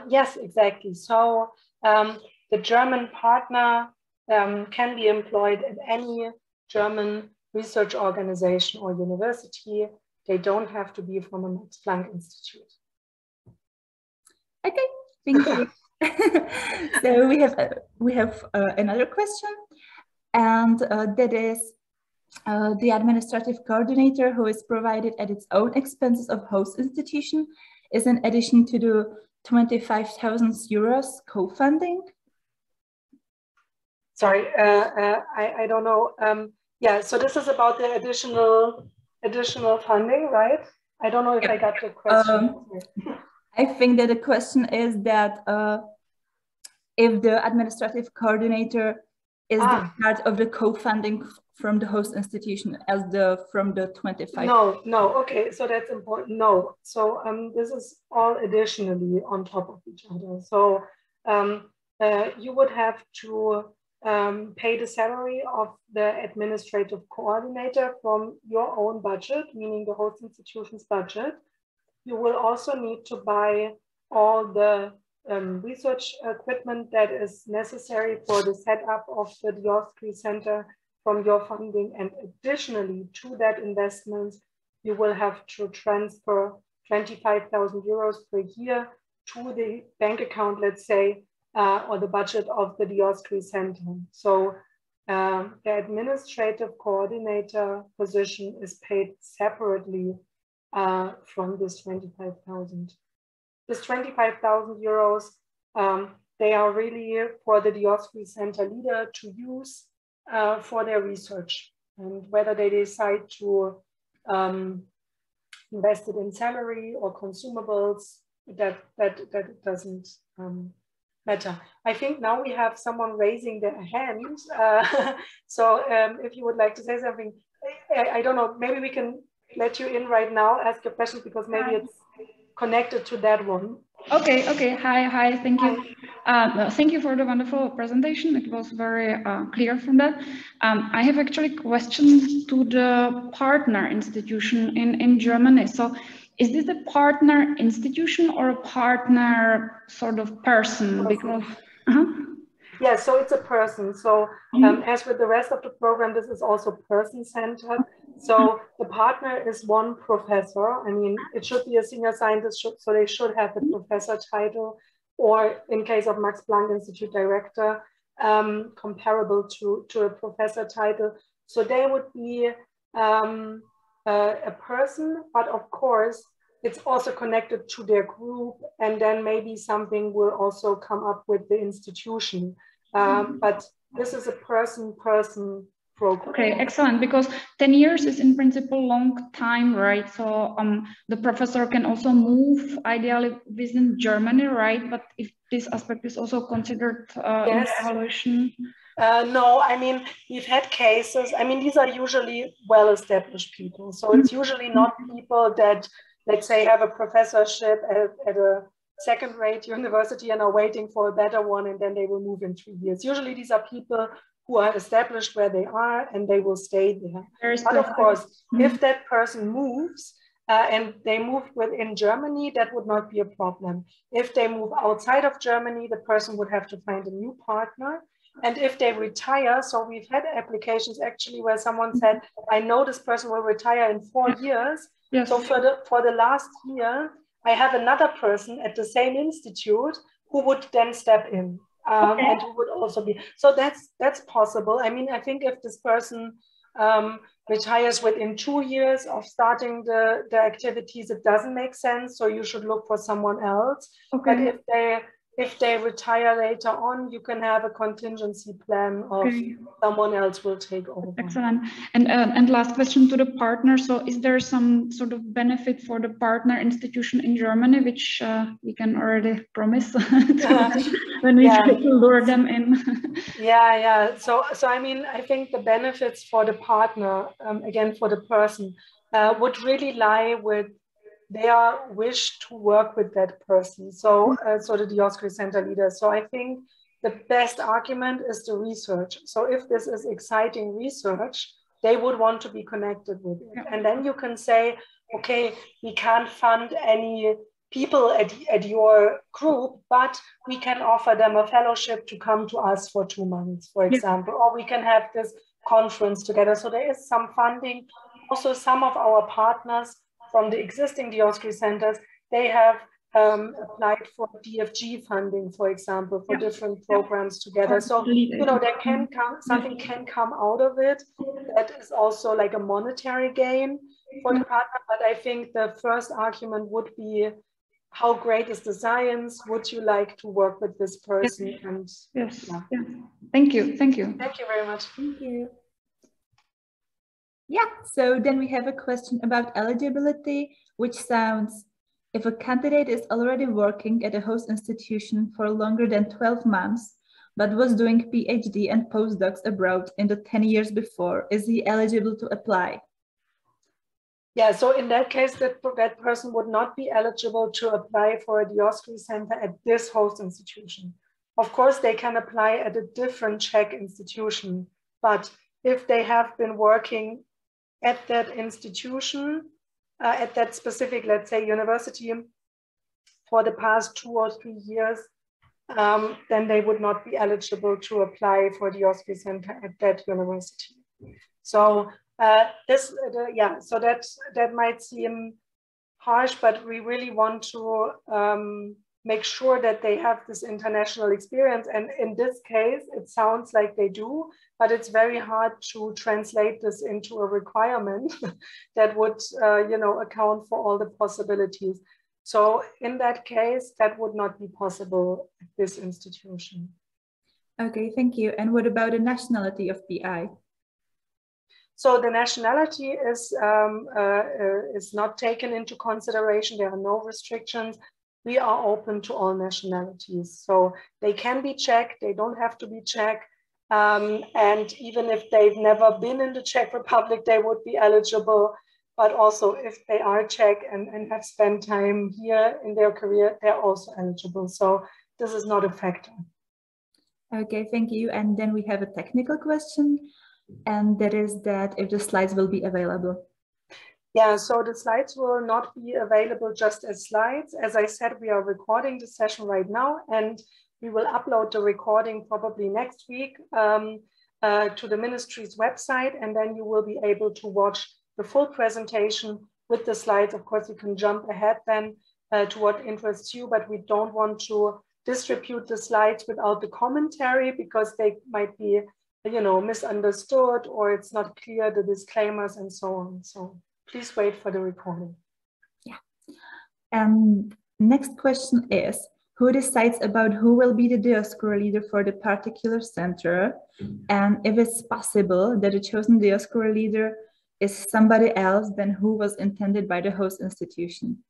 yes, exactly. So the German partner can be employed at any German research organization or university. They don't have to be from a Max Planck Institute. Okay, thank you. So we have another question, and that is the administrative coordinator who is provided at its own expenses of host institution is in addition to the 25,000 euros co-funding. Sorry, I don't know. Yeah, so this is about the additional funding, right? I don't know if I got the question. I think that the question is that if the administrative coordinator is the part of the co-funding from the host institution as from the 25. No, okay, so that's important. No, so this is all additionally on top of each other. So you would have to pay the salary of the administrative coordinator from your own budget, meaning the host institution's budget. You will also need to buy all the research equipment that is necessary for the setup of the Dioscuri Center from your funding. And additionally to that investment, you will have to transfer 25,000 euros per year to the bank account, let's say, or the budget of the Dioscuri Center. So the administrative coordinator position is paid separately from this 25,000. This 25,000 euros, they are really for the Dioscuri Center leader to use for their research. And whether they decide to invested in salary or consumables, that doesn't matter. I think now we have someone raising their hand. So if you would like to say something, I don't know, maybe we can let you in right now, ask your question, because maybe it's connected to that one. Okay. Hi. Thank you. Thank you for the wonderful presentation. It was very clear from that. I have actually questions to the partner institution in Germany. So, is this a partner institution or a partner sort of person? Because yeah, so it's a person. So as with the rest of the program, this is also person-centered. So the partner is one professor. I mean, it should be a senior scientist, so they should have the professor title, or in case of Max Planck Institute director, comparable to a professor title. So they would be a person, but of course, it's also connected to their group, and then maybe something will also come up with the institution. But this is a person program. Okay, excellent, because 10 years is in principle long time, right? So the professor can also move ideally within Germany, right? But if this aspect is also considered in the evaluation? No, I mean, we've had cases, I mean, these are usually well-established people. So it's usually not people that, let's say, have a professorship at a second-rate university and are waiting for a better one, and then they will move in 3 years. Usually these are people who are established where they are, and they will stay there. But of course, if that person moves and they move within Germany, that would not be a problem. If they move outside of Germany, the person would have to find a new partner. And if they retire, so we've had applications actually where someone said, I know this person will retire in 4 years. Yes. So for the last year, I have another person at the same institute who would then step in. And who would also be, so that's possible. I mean, I think if this person retires within 2 years of starting the activities, it doesn't make sense. So you should look for someone else. But if they retire later on, you can have a contingency plan of someone else will take over. Excellent. And last question to the partner. So is there some sort of benefit for the partner institution in Germany, which we can already promise when we try to lure them in? So I mean, I think the benefits for the partner, again, for the person, would really lie with their wish to work with that person. So, so the Dioscuri Center leaders. So I think the best argument is the research. So if this is exciting research, they would want to be connected with it. And then you can say, okay, we can't fund any people at your group, but we can offer them a fellowship to come to us for 2 months, for example, or we can have this conference together. So there is some funding. Also, some of our partners from the existing Dioscuri centers, they have applied for DFG funding, for example, for different programs together. So, you know, there can come, something can come out of it that is also like a monetary gain for the partner. But I think the first argument would be, how great is the science? Would you like to work with this person? And Thank you. Thank you very much. Thank you. Yeah, so then we have a question about eligibility, which sounds, if a candidate is already working at a host institution for longer than 12 months, but was doing PhD and postdocs abroad in the 10 years before, is he eligible to apply? Yeah, so in that case, that person would not be eligible to apply for a Dioscuri Center at this host institution. Of course, they can apply at a different Czech institution, but if they have been working at that institution, at that specific, let's say, university for the past 2 or 3 years, then they would not be eligible to apply for the Dioscuri Center at that university. So so that might seem harsh, but we really want to make sure that they have this international experience. And in this case, it sounds like they do, but it's very hard to translate this into a requirement that would, account for all the possibilities. So in that case, that would not be possible at this institution. Okay, thank you. And what about the nationality of PI? So the nationality is not taken into consideration. There are no restrictions. We are open to all nationalities. So they can be Czech, they don't have to be Czech. And even if they've never been in the Czech Republic, they would be eligible. But also if they are Czech and have spent time here in their career, they're also eligible. So this is not a factor. Okay, thank you. And then we have a technical question, and that is that if the slides will be available. Yeah, so the slides will not be available just as slides. As I said, we are recording the session right now, and we will upload the recording probably next week to the ministry's website, and then you will be able to watch the full presentation with the slides. Of course, you can jump ahead then to what interests you, but we don't want to distribute the slides without the commentary because they might be, you know, misunderstood or it's not clear, the disclaimers and so on. So please wait for the recording. Yeah. And next question is, who decides about who will be the Dioscuri leader for the particular center? And if it's possible that the chosen Dioscuri leader is somebody else than who was intended by the host institution?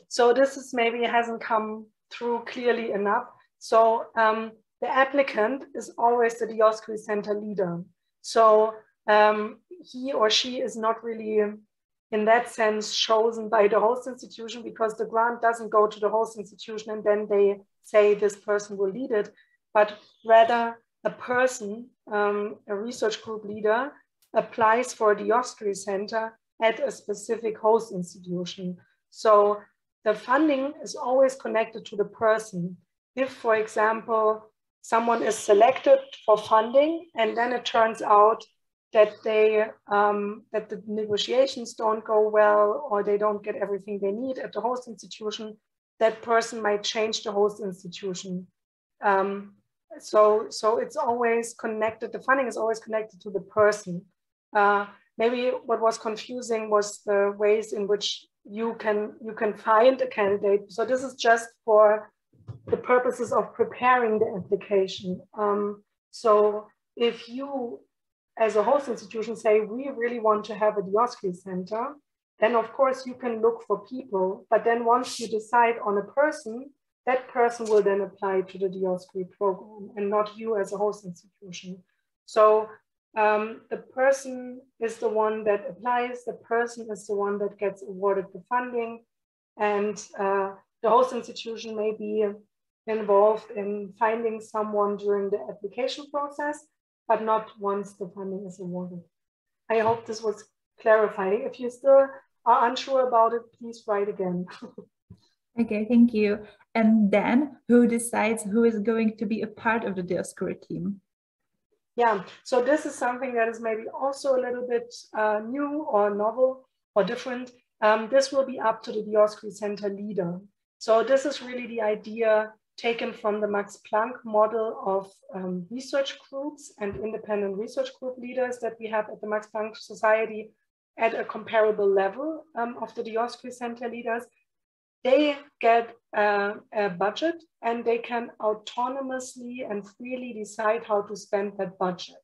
So this is maybe hasn't come through clearly enough. So the applicant is always the Dioscuri Center leader. So he or she is not really, in that sense, chosen by the host institution because the grant doesn't go to the host institution and then they say this person will lead it, but rather a person, a research group leader, applies for a Dioscuri Center at a specific host institution. So the funding is always connected to the person. If, for example, someone is selected for funding and then it turns out that that the negotiations don't go well or they don't get everything they need at the host institution, that person might change the host institution. So it's always connected, the funding is always connected to the person. Maybe what was confusing was the ways in which you can find a candidate. So this is just for the purposes of preparing the application. So if you, as a host institution, say, we really want to have a Dioscuri Center, then of course you can look for people, but then once you decide on a person, that person will then apply to the Dioscuri program and not you as a host institution. So the person is the one that applies, the person is the one that gets awarded the funding, and the host institution may be involved in finding someone during the application process, but not once the funding is awarded. I hope this was clarifying. If you still are unsure about it, please write again. Okay, thank you. And then who decides who is going to be a part of the Dioscuri team? Yeah, so this is something that is maybe also a little bit new or novel or different. This will be up to the Dioscuri Center leader. So this is really the idea taken from the Max Planck model of research groups and independent research group leaders that we have at the Max Planck Society at a comparable level of the Dioscuri Center leaders. They get a budget and they can autonomously and freely decide how to spend that budget.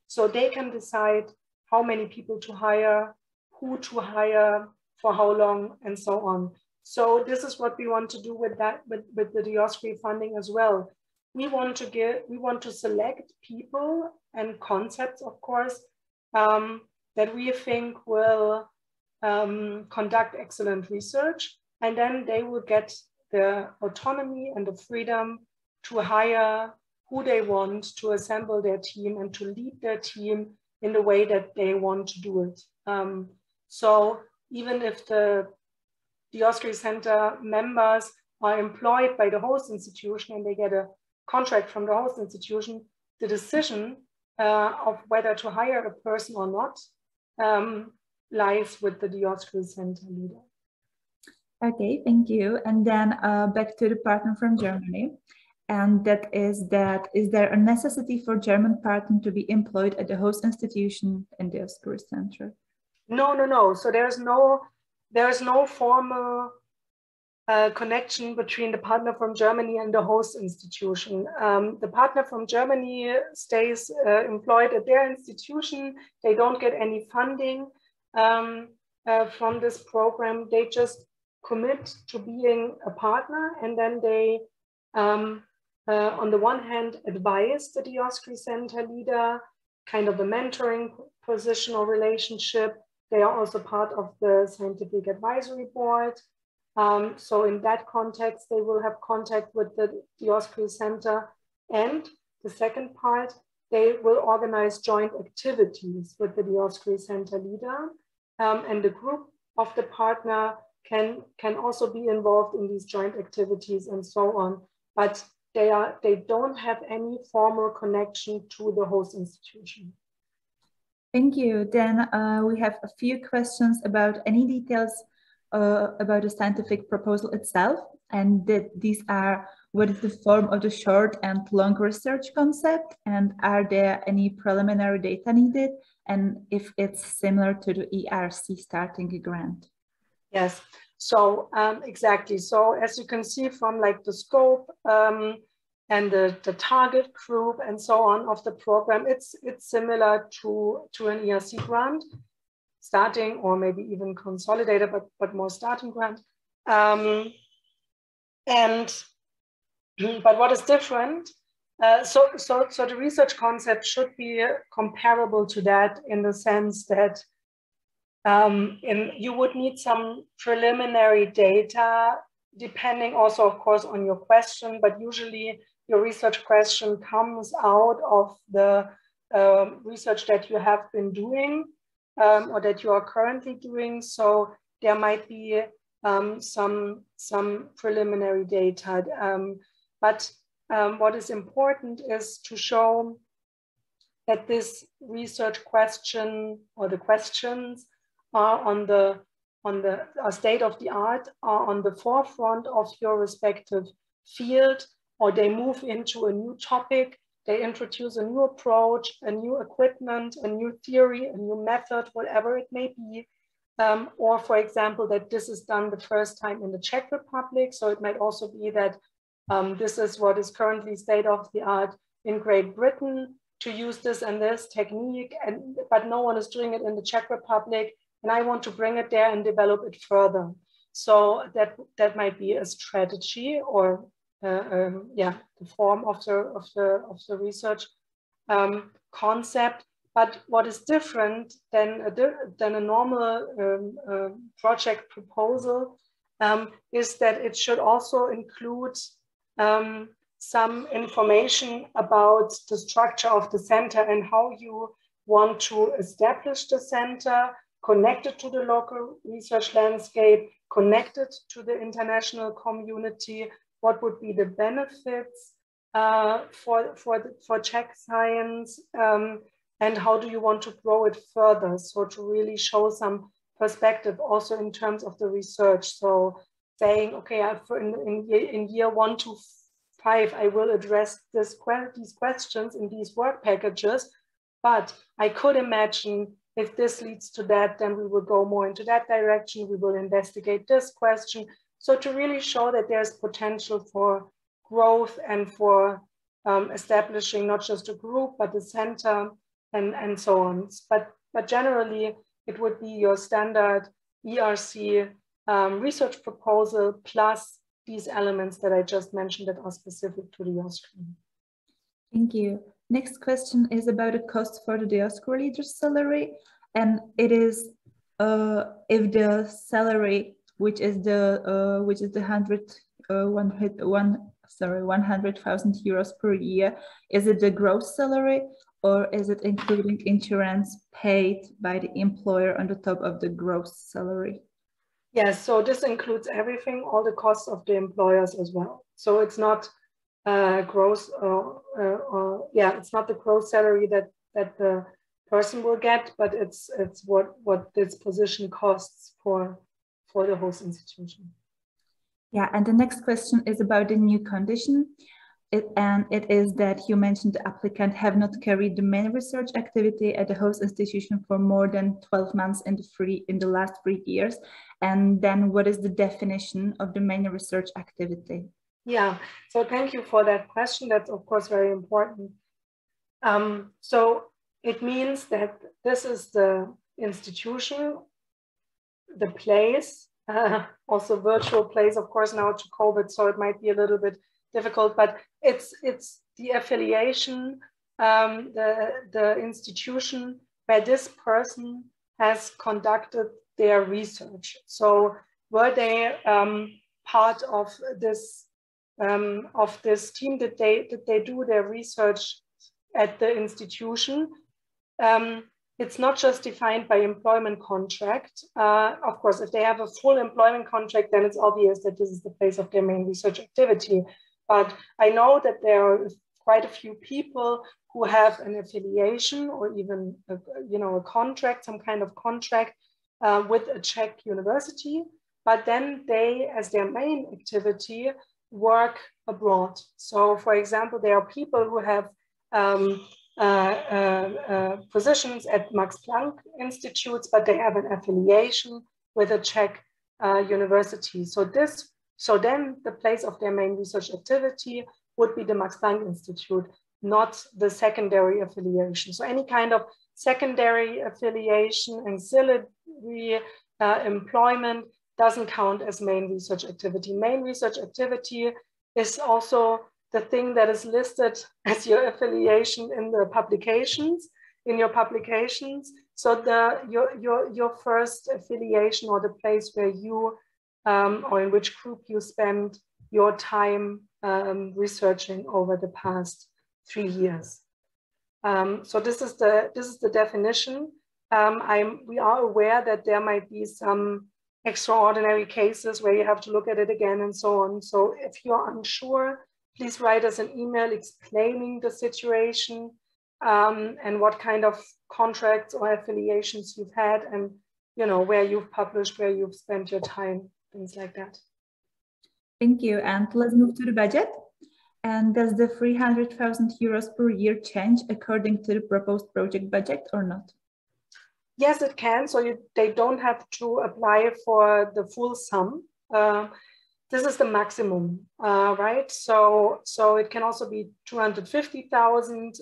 So they can decide how many people to hire, who to hire, for how long, and so on. So this is what we want to do with that, with the Dioscuri funding as well. We want to select people and concepts, of course, that we think will conduct excellent research. And then they will get the autonomy and the freedom to hire who they want, to assemble their team and to lead their team in the way that they want to do it. So even if the Dioscuri Center members are employed by the host institution and they get a contract from the host institution, the decision of whether to hire a person or not lies with the Dioscuri Center leader. Okay, thank you. And then back to the partner from Germany. And is there a necessity for German partner to be employed at the host institution in the Dioscuri Center? No. So there's no formal connection between the partner from Germany and the host institution. The partner from Germany stays employed at their institution. They don't get any funding from this program. They just commit to being a partner, and then they, on the one hand, advise the Dioscuri Center leader, kind of a mentoring position or relationship. They are also part of the scientific advisory board. So in that context, they will have contact with the Dioscuri Center. And the second part, they will organize joint activities with the Dioscuri Center leader. And the group of the partner can also be involved in these joint activities and so on. But they don't have any formal connection to the host institution. Thank you. Then we have a few questions about any details about the scientific proposal itself, and these are: what is the form of the short and long research concept, and are there any preliminary data needed, and if it's similar to the ERC starting grant? Yes, so exactly. So as you can see from like the scope and the target group and so on of the program, it's similar to an ERC grant. Starting or maybe even consolidated, but more starting grant. But what is different? So the research concept should be comparable to that in the sense that you would need some preliminary data, depending also, of course, on your question. But usually, your research question comes out of the research that you have been doing. Or that you are currently doing. So there might be some preliminary data. But what is important is to show that this research question or the questions are on the state of the art, are on the forefront of your respective field, or they move into a new topic. They introduce a new approach, a new equipment, a new theory, a new method, whatever it may be. Or for example, that this is done the first time in the Czech Republic. So it might also be that this is what is currently state of the art in Great Britain, to use this and this technique, but no one is doing it in the Czech Republic. And I want to bring it there and develop it further. So that might be a strategy, or the form of the research concept. But what is different than a normal project proposal is that it should also include some information about the structure of the center and how you want to establish the center, connected to the local research landscape, connected to the international community. What would be the benefits for Czech science, and how do you want to grow it further? So to really show some perspective also in terms of the research. So saying, okay, in year 1 to 5, I will address these questions in these work packages, but I could imagine if this leads to that, then we will go more into that direction. We will investigate this question. So to really show that there's potential for growth and for establishing not just a group, but a center and so on. But generally, it would be your standard ERC research proposal plus these elements that I just mentioned that are specific to the Dioscuri. Thank you. Next question is about the cost for the Dioscuri leader's salary, and it is if the salary, which is the 100,000 euros per year, is it the gross salary, or is it including insurance paid by the employer on the top of the gross salary? Yes, so this includes everything, all the costs of the employers as well. So it's not gross, it's not the gross salary that the person will get, but it's what this position costs for the host institution. Yeah, and the next question is about the new condition. it is that you mentioned the applicant have not carried the main research activity at the host institution for more than 12 months in the last 3 years. And then what is the definition of the main research activity? Yeah, so thank you for that question. That's of course very important. So it means that this is the institution, the place, also virtual place, of course, now to COVID, so it might be a little bit difficult, but it's the affiliation, the institution where this person has conducted their research. So were they part of this team? Did they do their research at the institution? It's not just defined by employment contract. Of course, if they have a full employment contract, then it's obvious that this is the place of their main research activity. But I know that there are quite a few people who have an affiliation or even a contract, some kind of contract with a Czech university, but then they, as their main activity, work abroad. So, for example, there are people who have positions at Max Planck institutes, but they have an affiliation with a Czech university. So then the place of their main research activity would be the Max Planck Institute, not the secondary affiliation. So any kind of secondary affiliation, ancillary employment doesn't count as main research activity. Main research activity is also the thing that is listed as your affiliation in the publications, in your publications. So your first affiliation or the place where you, or in which group you spend your time researching over the past 3 years. So this is the definition. We are aware that there might be some extraordinary cases where you have to look at it again and so on. So if you're unsure, please write us an email explaining the situation and what kind of contracts or affiliations you've had, and where you've published, where you've spent your time, things like that. Thank you. And let's move to the budget. And does the 300,000 euros per year change according to the proposed project budget or not? Yes, it can. So they don't have to apply for the full sum. This is the maximum, right? So it can also be 250,000.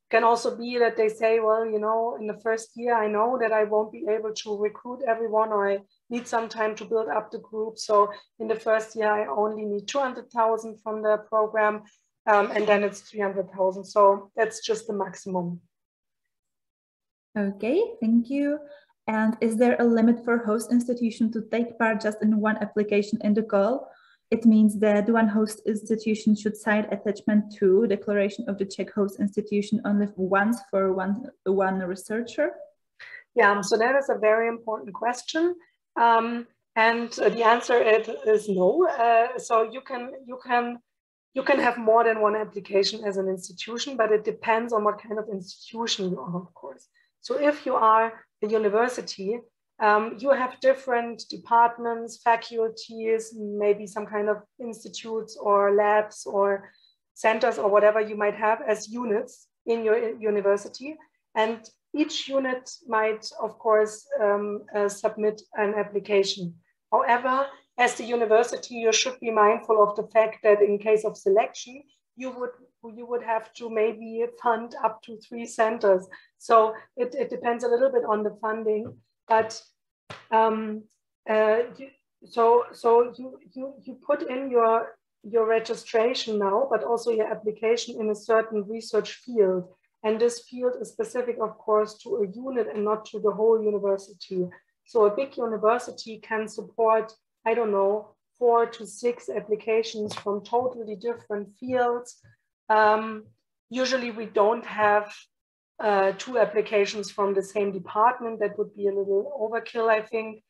Can also be that they say, well, in the first year, I know that I won't be able to recruit everyone, or I need some time to build up the group. So in the first year, I only need 200,000 from the program, and then it's 300,000. So that's just the maximum. Okay, thank you. And is there a limit for host institution to take part just in one application in the call? It means that one host institution should sign attachment 2, declaration of the Czech host institution, only once for one researcher? Yeah, so that is a very important question. And the answer is no. So you can have more than one application as an institution, but it depends on what kind of institution you are, of course. So if you are a university, you have different departments, faculties, maybe some kind of institutes or labs or centers or whatever you might have as units in your university. And each unit might, of course, submit an application. However, as the university, you should be mindful of the fact that in case of selection, you would have to maybe fund up to 3 centers. So it depends a little bit on the funding, but you put in your registration now, but also your application in a certain research field. And this field is specific, of course, to a unit and not to the whole university. So a big university can support, I don't know, 4 to 6 applications from totally different fields. Usually we don't have 2 applications from the same department. That would be a little overkill, I think.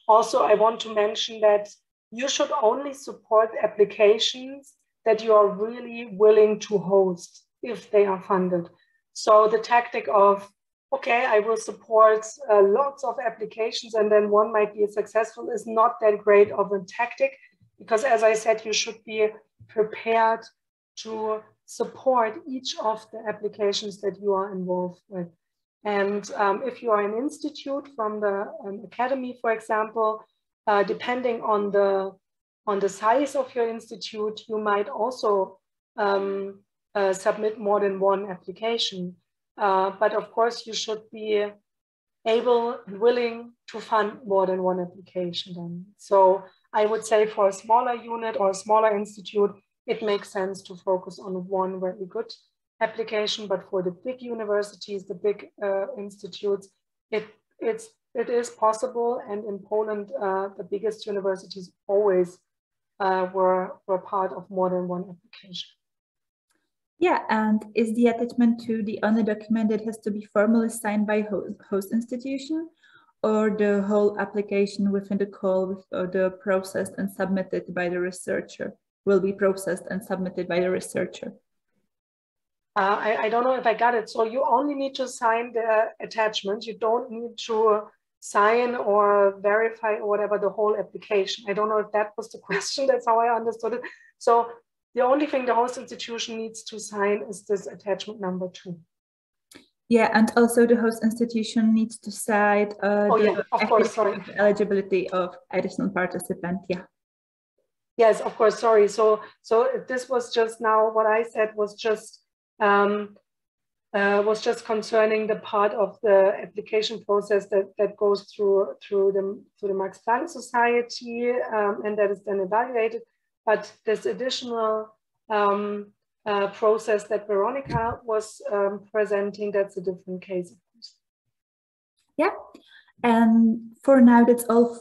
Also, I want to mention that you should only support applications that you are really willing to host if they are funded. So the tactic of, okay, I will support lots of applications and then one might be successful is not that great of a tactic, because as I said, you should be prepared to support each of the applications that you are involved with. And if you are an institute from the academy, for example, depending on the size of your institute, you might also submit more than one application. But of course, you should be able and willing to fund more than one application then. So I would say for a smaller unit or a smaller institute, it makes sense to focus on one very good application. But for the big universities, the big institutes, it is possible. And in Poland, the biggest universities always were part of more than one application. Yeah, and is the attachment to the only document that has to be formally signed by host institution, or the whole application within the call with the processed and submitted by the researcher will be processed and submitted by the researcher? I don't know if I got it. So you only need to sign the attachment. You don't need to sign or verify or whatever the whole application. I don't know if that was the question. That's how I understood it. So the only thing the host institution needs to sign is this attachment number 2. Yeah, and also the host institution needs to cite of course, sorry. The eligibility of additional participant. Yeah. Yes, of course. Sorry. So this was just now what I said was just concerning the part of the application process that goes through the Max Planck Society and that is then evaluated. But this additional process that Veronica was presenting, that's a different case, of course. Yeah, and for now, that's all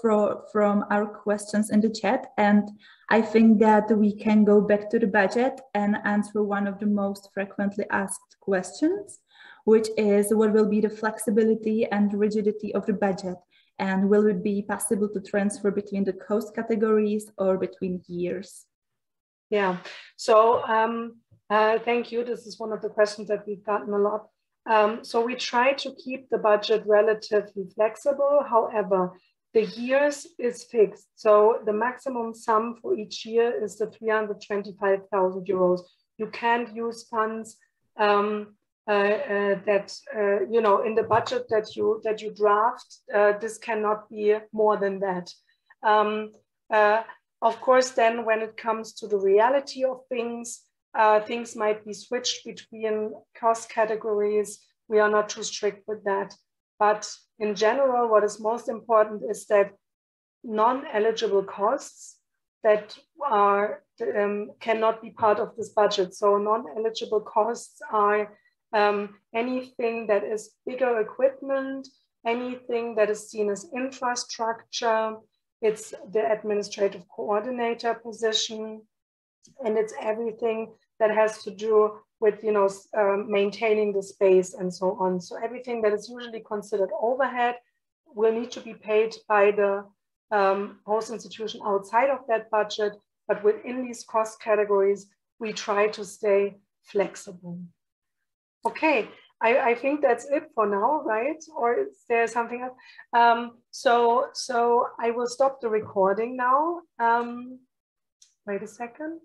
from our questions in the chat. And I think that we can go back to the budget and answer one of the most frequently asked questions, which is what will be the flexibility and rigidity of the budget? And will it be possible to transfer between the cost categories or between years? Yeah, so thank you. This is one of the questions that we've gotten a lot. So we try to keep the budget relatively flexible. However, the years is fixed. So the maximum sum for each year is the 325,000 euros. You can't use funds that in the budget that you draft. This cannot be more than that. Of course, then when it comes to the reality of things, things might be switched between cost categories. We are not too strict with that. But in general, what is most important is that non-eligible costs that are cannot be part of this budget. So non-eligible costs are anything that is bigger equipment, anything that is seen as infrastructure. It's the administrative coordinator position, and it's everything that has to do with maintaining the space and so on. So everything that is usually considered overhead will need to be paid by the host institution outside of that budget. But within these cost categories, we try to stay flexible. Okay, I think that's it for now, right? Or is there something else? So I will stop the recording now. Wait a second.